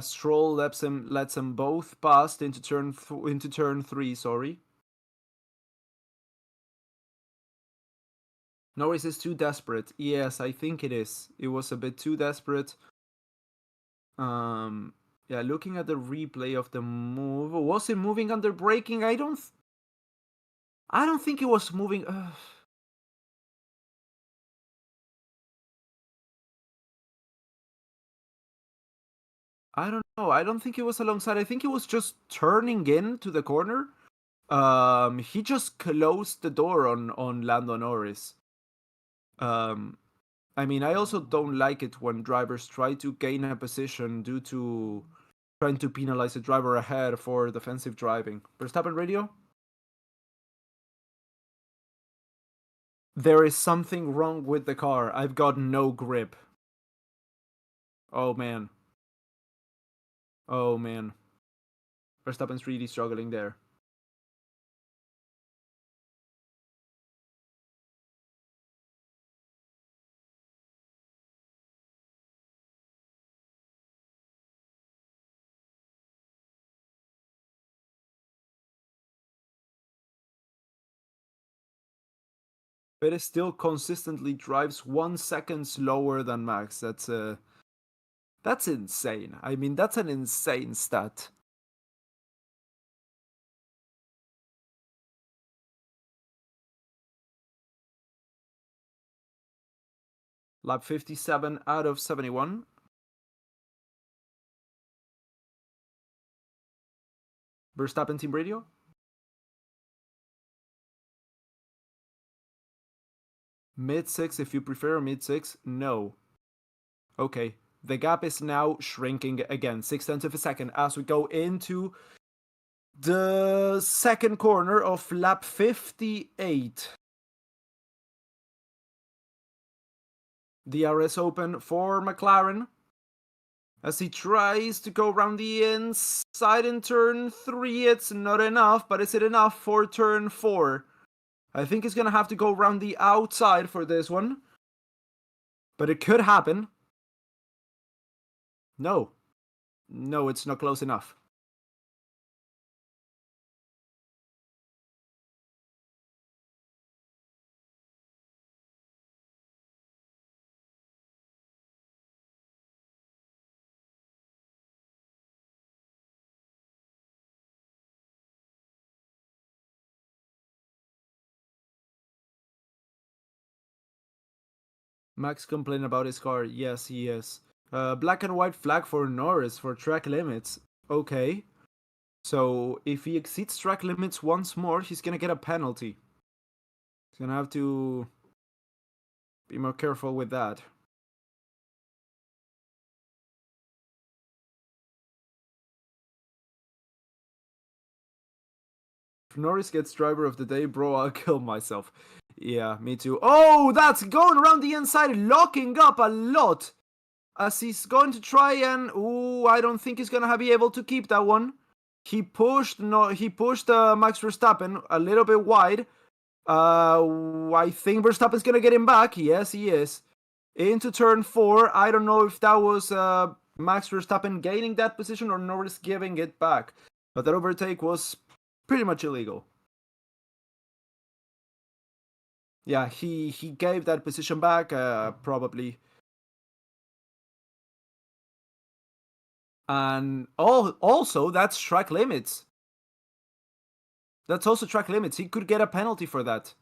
Stroll lets them both past into turn 3. Sorry. Norris is too desperate. Yes, I think it is. It was a bit too desperate. Yeah, looking at the replay of the move, was it moving under braking? I don't think it was moving. I don't know. I don't think it was alongside. I think it was just turning into the corner. He just closed the door on Lando Norris. I mean, I also don't like it when drivers try to gain a position due to trying to penalize a driver ahead for defensive driving. Verstappen radio? There is something wrong with the car. I've got no grip. Oh man. Oh man. Verstappen's really struggling there. But it still consistently drives 1 second slower than Max. That's insane. I mean, that's an insane stat. Lap 57 out of 71. Verstappen team radio? Mid 6 if you prefer, mid 6? No. Okay, the gap is now shrinking again, 0.6 of a second as we go into the second corner of lap 58. DRS open for McLaren as he tries to go around the inside in turn 3. It's not enough, but is it enough for turn 4? I think he's gonna have to go around the outside for this one, but it could happen. No, it's not close enough. Max complained about his car. Yes, he is. Black and white flag for Norris for track limits. Okay. So if he exceeds track limits once more, he's gonna get a penalty. He's gonna have to be more careful with that. If Norris gets driver of the day, bro, I'll kill myself. Yeah, me too. Oh, that's going around the inside, locking up a lot. As he's going to try and... Ooh, I don't think he's gonna be able to keep that one. He pushed Max Verstappen a little bit wide. I think Verstappen's gonna get him back. Yes, he is. Into turn 4. I don't know if that was Max Verstappen gaining that position or Norris giving it back. But that overtake was pretty much illegal. Yeah, he gave that position back, probably. And also, that's track limits. That's also track limits. He could get a penalty for that.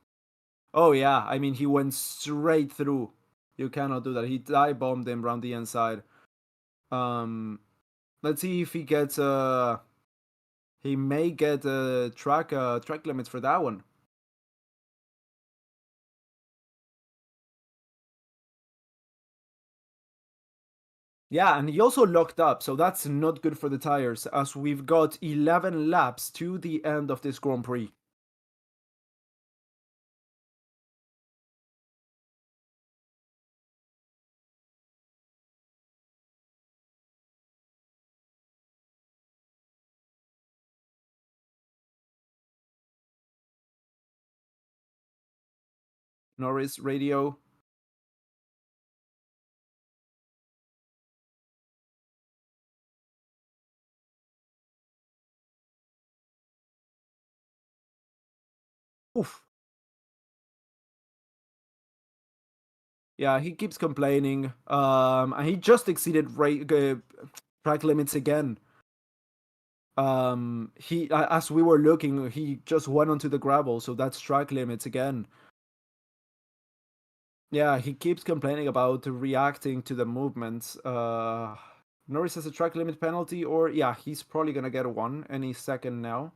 Oh yeah, I mean, he went straight through. You cannot do that. He dive bombed him around the inside. Let's see if he gets he may get track limits for that one. Yeah, and he also locked up, so that's not good for the tires, as we've got 11 laps to the end of this Grand Prix. Norris radio. Oof. Yeah, he keeps complaining. And he just exceeded track limits again. As we were looking, he just went onto the gravel, so that's track limits again. Yeah, he keeps complaining about reacting to the movements. Norris has a track limit penalty, or yeah, he's probably gonna get one any second now.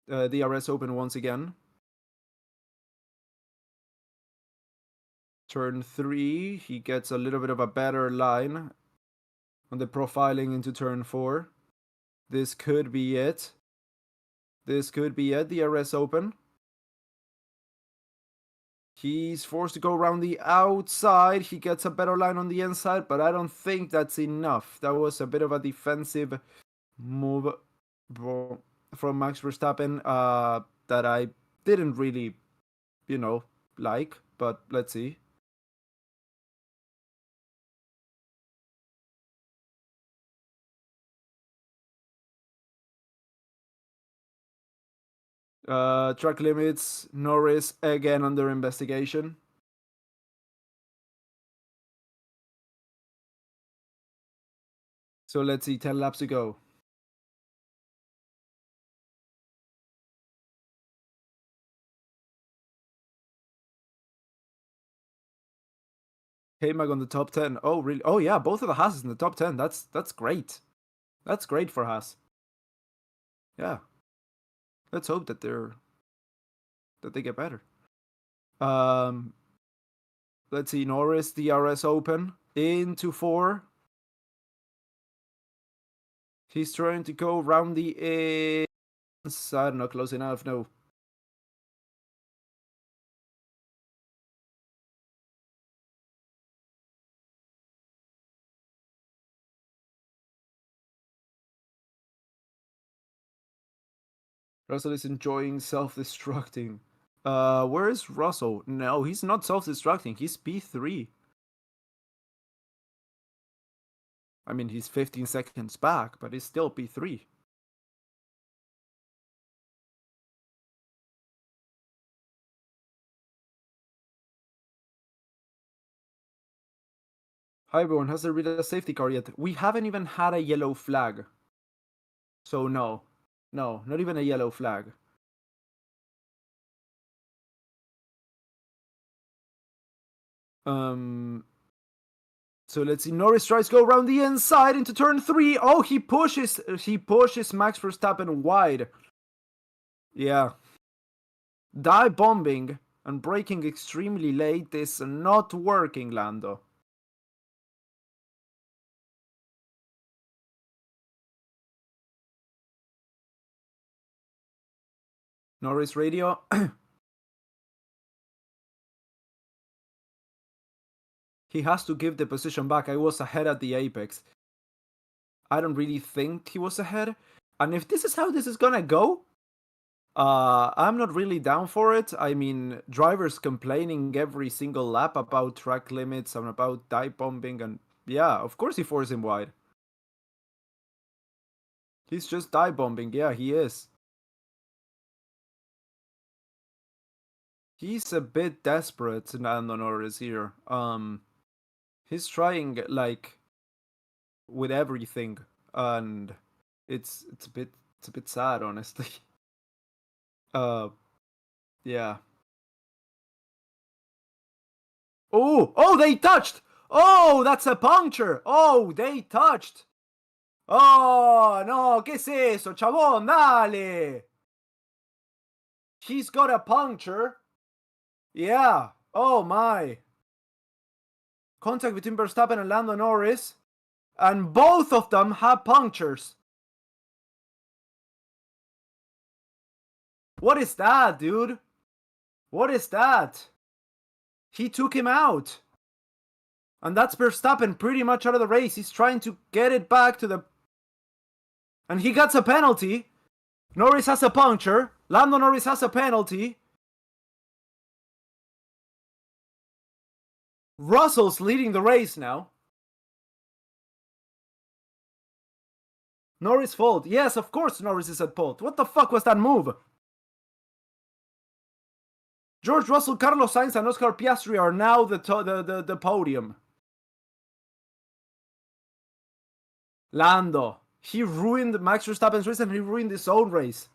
DRS open once again. Turn 3, he gets a little bit of a better line on the profiling into turn 4. This could be it. This could be it. DRS open. He's forced to go around the outside. He gets a better line on the inside, but I don't think that's enough. That was a bit of a defensive move from Max Verstappen that I didn't really, like. But let's see. Track limits. Norris again under investigation. So let's see, 10 laps to go. K-Mag on the top 10. Oh, really? Oh, yeah, both of the Haas in the top 10. That's great. That's great for Haas. Yeah. Let's hope that they get better. Let's see, Norris, DRS open into 4. He's trying to go around the inside, not close enough, no. Russell is enjoying self-destructing. Where is Russell? No, he's not self-destructing. He's P3. I mean, he's 15 seconds back, but he's still P3. Hi everyone, has there been a safety car yet? We haven't even had a yellow flag. So no. No, not even a yellow flag. So let's see. Norris tries to go around the inside into turn 3. Oh, he pushes Max Verstappen wide. Yeah. Dive bombing and braking extremely late is not working, Lando. Norris radio. He has to give the position back. I was ahead at the apex. I don't really think he was ahead. And if this is how this is gonna go, I'm not really down for it. I mean, drivers complaining every single lap about track limits and about dive bombing, and yeah, of course he forced him wide. He's just dive bombing. Yeah, he is. He's a bit desperate, Nando Norris here. He's trying like with everything, and it's a bit sad, honestly. Yeah. Oh, they touched. Oh, that's a puncture. Oh, they touched. Oh, no, ¿qué es eso, chabón? Dale. He's got a puncture. Yeah. Oh my. Contact between Verstappen and Lando Norris. And both of them have punctures. What is that, dude? What is that? He took him out. And that's Verstappen pretty much out of the race. He's trying to get it back to the... And he gets a penalty. Norris has a puncture. Lando Norris has a penalty. Russell's leading the race now. Norris' fault. Yes, of course Norris is at fault. What the fuck was that move? George Russell, Carlos Sainz, and Oscar Piastri are now the podium. Lando. He ruined Max Verstappen's race and he ruined his own race.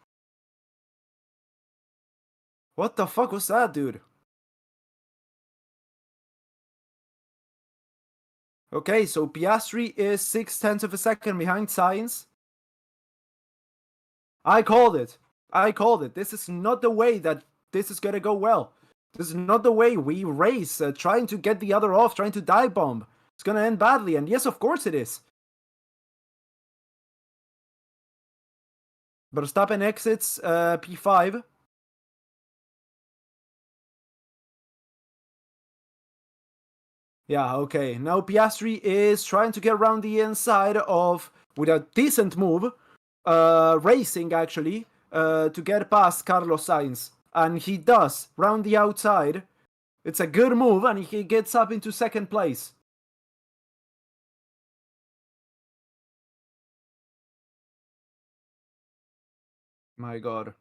What the fuck was that, dude? Okay, so Piastri is 0.6 of a second behind Sainz. I called it. I called it. This is not the way that this is gonna go well. This is not the way we race, trying to get the other off, trying to dive bomb. It's gonna end badly, and yes, of course it is. Verstappen exits P5. Yeah, okay. Now Piastri is trying to get around the inside of, with a decent move, racing actually, to get past Carlos Sainz. And he does, round the outside. It's a good move, and he gets up into second place. My god.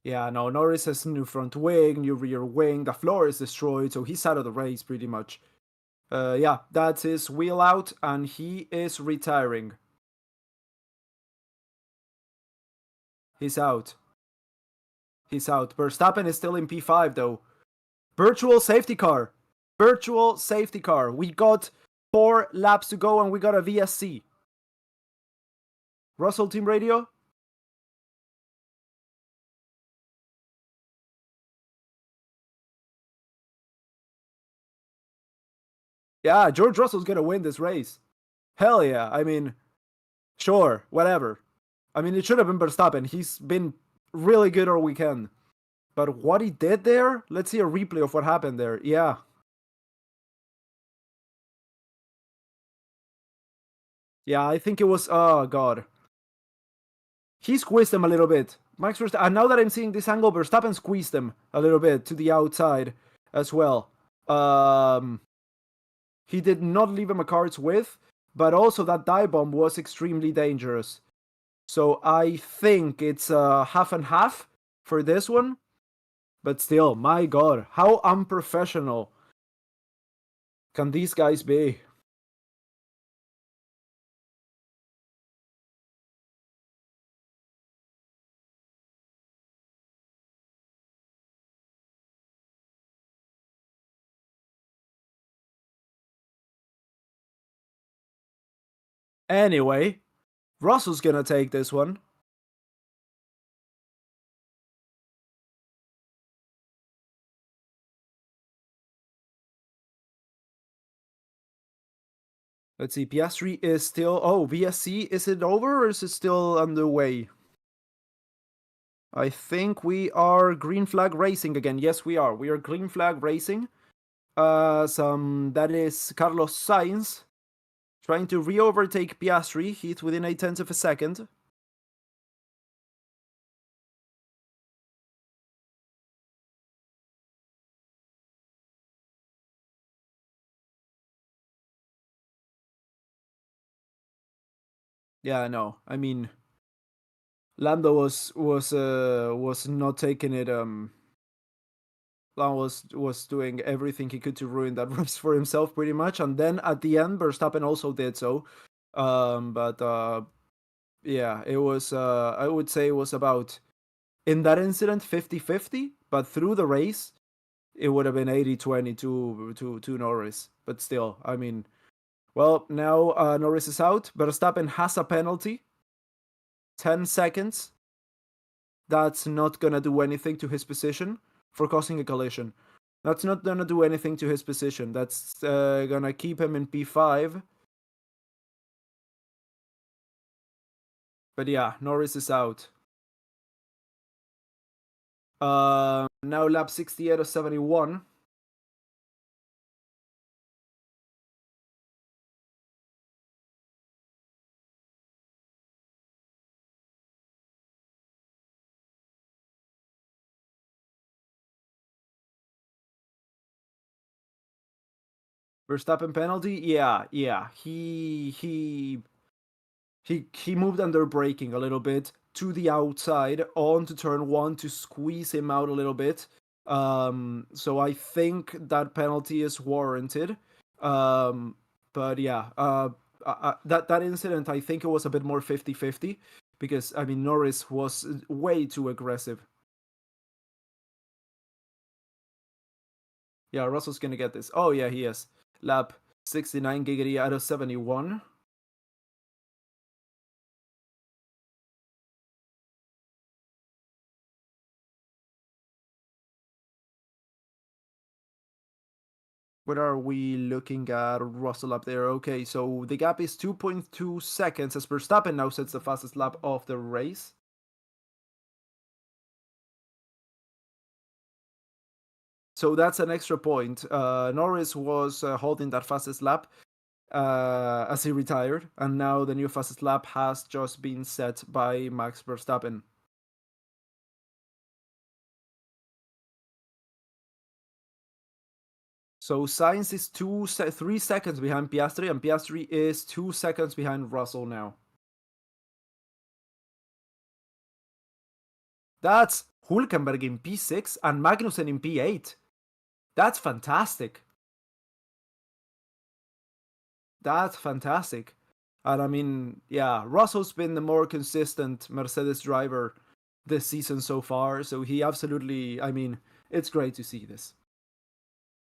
Yeah, no, Norris has new front wing, new rear wing, the floor is destroyed, so he's out of the race pretty much. Yeah, that's his wheel out, and he is retiring. He's out. He's out. Verstappen is still in P5 though. Virtual safety car. Virtual safety car. We got 4 laps to go and we got a VSC. Russell team radio? Yeah, George Russell's gonna win this race. Hell yeah. I mean, sure, whatever. I mean, it should have been Verstappen. He's been really good all weekend. But what he did there? Let's see a replay of what happened there. Yeah. Yeah, I think it was... Oh, God. He squeezed him a little bit. Max Verstappen... And now that I'm seeing this angle, Verstappen squeezed him a little bit to the outside as well. He did not leave him a car's width, but also that dive bomb was extremely dangerous. So I think it's half and half for this one. But still, my god, how unprofessional can these guys be? Anyway, Russell's gonna take this one. Let's see, Piastri is still... Oh, VSC, is it over or is it still underway? I think we are green flag racing again. Yes, we are. We are green flag racing. That is Carlos Sainz trying to re-overtake Piastri. He's within 0.8 of a second. Yeah, no. I mean, Lando was not taking it. Lando was doing everything he could to ruin that race for himself, pretty much. And then at the end, Verstappen also did so. Yeah, it was. I would say it was about, in that incident, 50-50. But through the race, it would have been 80-20 to Norris. But still, I mean, well, now Norris is out. Verstappen has a penalty. 10 seconds. that's not gonna do anything to his position for causing a collision. That's not gonna do anything to his position. That's gonna keep him in P5. But yeah, Norris is out. Now lap 68 of 71. Verstappen penalty? Yeah. He moved under braking a little bit to the outside onto turn 1 to squeeze him out a little bit. So I think that penalty is warranted. But yeah, that incident, I think it was a bit more 50-50 because I mean Norris was way too aggressive. Yeah, Russell's gonna get this. Oh yeah, he is. Lap 69 giggity out of 71. What are we looking at? Russell up there. Okay, so the gap is 2.2 seconds as Verstappen now sets the fastest lap of the race. So that's an extra point. Norris was holding that fastest lap as he retired, and now the new fastest lap has just been set by Max Verstappen. So Sainz is 3 seconds behind Piastri, and Piastri is 2 seconds behind Russell now. That's Hülkenberg in P6 and Magnussen in P8. That's fantastic. That's fantastic. And I mean, yeah, Russell's been the more consistent Mercedes driver this season so far, so he absolutely, I mean, it's great to see this.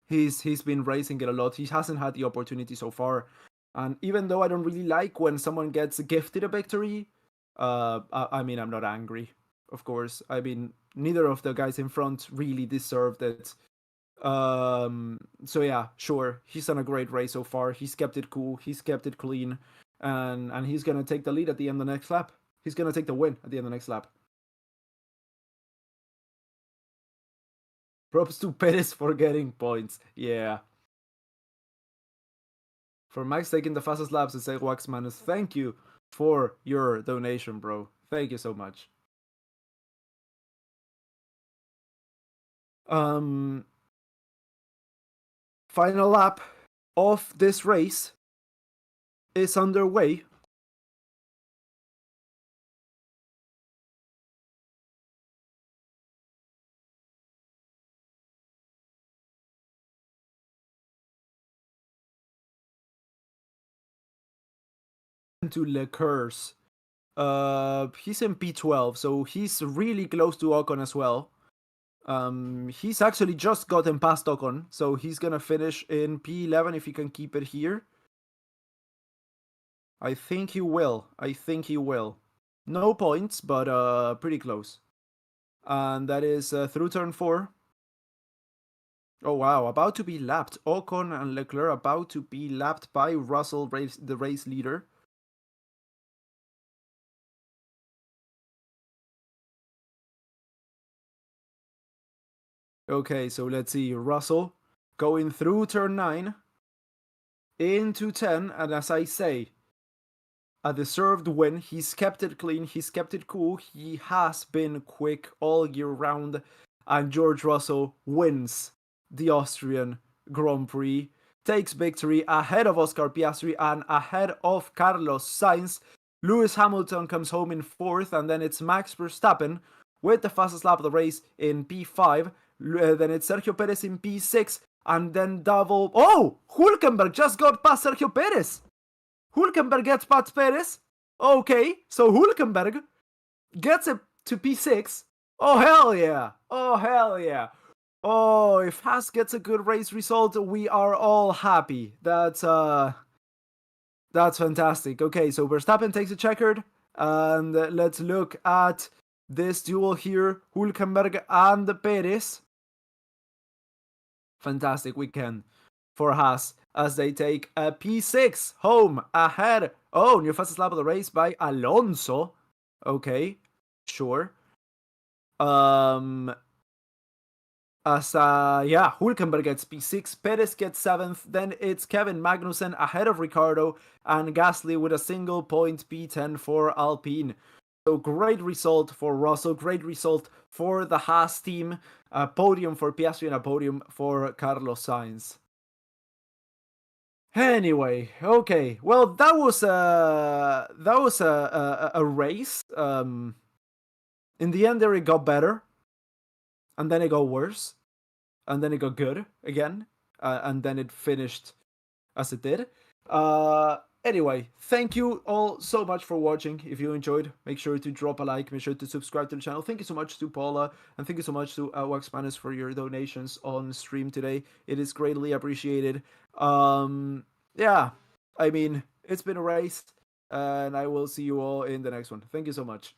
He's been racing it a lot. He hasn't had the opportunity so far. And even though I don't really like when someone gets gifted a victory, I mean, I'm not angry, of course. I mean, neither of the guys in front really deserved it. So yeah, sure, he's done a great race so far. He's kept it cool, he's kept it clean, and he's gonna take the lead at the end of the next lap. He's gonna take the win at the end of the next lap. Props to Perez for getting points. Yeah. For Max taking the fastest laps, it's Wax Manus. Thank you for your donation, bro. Thank you so much. Final lap of this race is underway. To Leclerc's. He's in P12, so he's really close to Ocon as well. He's actually just gotten past Ocon, so he's gonna finish in P11 if he can keep it here. I think he will. No points, but pretty close. And that is through turn 4. Oh wow, about to be lapped. Ocon and Leclerc about to be lapped by Russell, the race leader. Okay, so let's see. Russell going through turn 9 into 10, and as I say, a deserved win. He's kept it clean, he's kept it cool, he has been quick all year round, and George Russell wins the Austrian Grand Prix, takes victory ahead of Oscar Piastri and ahead of Carlos Sainz. Lewis Hamilton comes home in 4th, and then it's Max Verstappen with the fastest lap of the race in P5. Then it's Sergio Perez in P6, and then double... Oh! Hülkenberg just got past Sergio Perez! Hülkenberg gets past Perez. Okay, so Hülkenberg gets it to P6. Oh, hell yeah! Oh, hell yeah! Oh, if Haas gets a good race result, we are all happy. That's fantastic. Okay, so Verstappen takes a checkered, and let's look at this duel here, Hülkenberg and Perez. Fantastic weekend for Haas as they take a P6 home ahead. Oh, new fastest lap of the race by Alonso. Okay, sure. Hülkenberg gets P6, Perez gets 7th, then it's Kevin Magnussen ahead of Ricciardo, and Gasly with a single point P10 for Alpine. So great result for Russell, great result for the Haas team, a podium for Piastri and a podium for Carlos Sainz. Anyway, okay, well that was a race. In the end, there it got better, and then it got worse, and then it got good again, and then it finished as it did. Anyway, thank you all so much for watching. If you enjoyed, make sure to drop a like, make sure to subscribe to the channel. Thank you so much to Paula, and thank you so much to Wax Spanish for your donations on stream today. It is greatly appreciated. Yeah, I mean, it's been a race, and I will see you all in the next one. Thank you so much.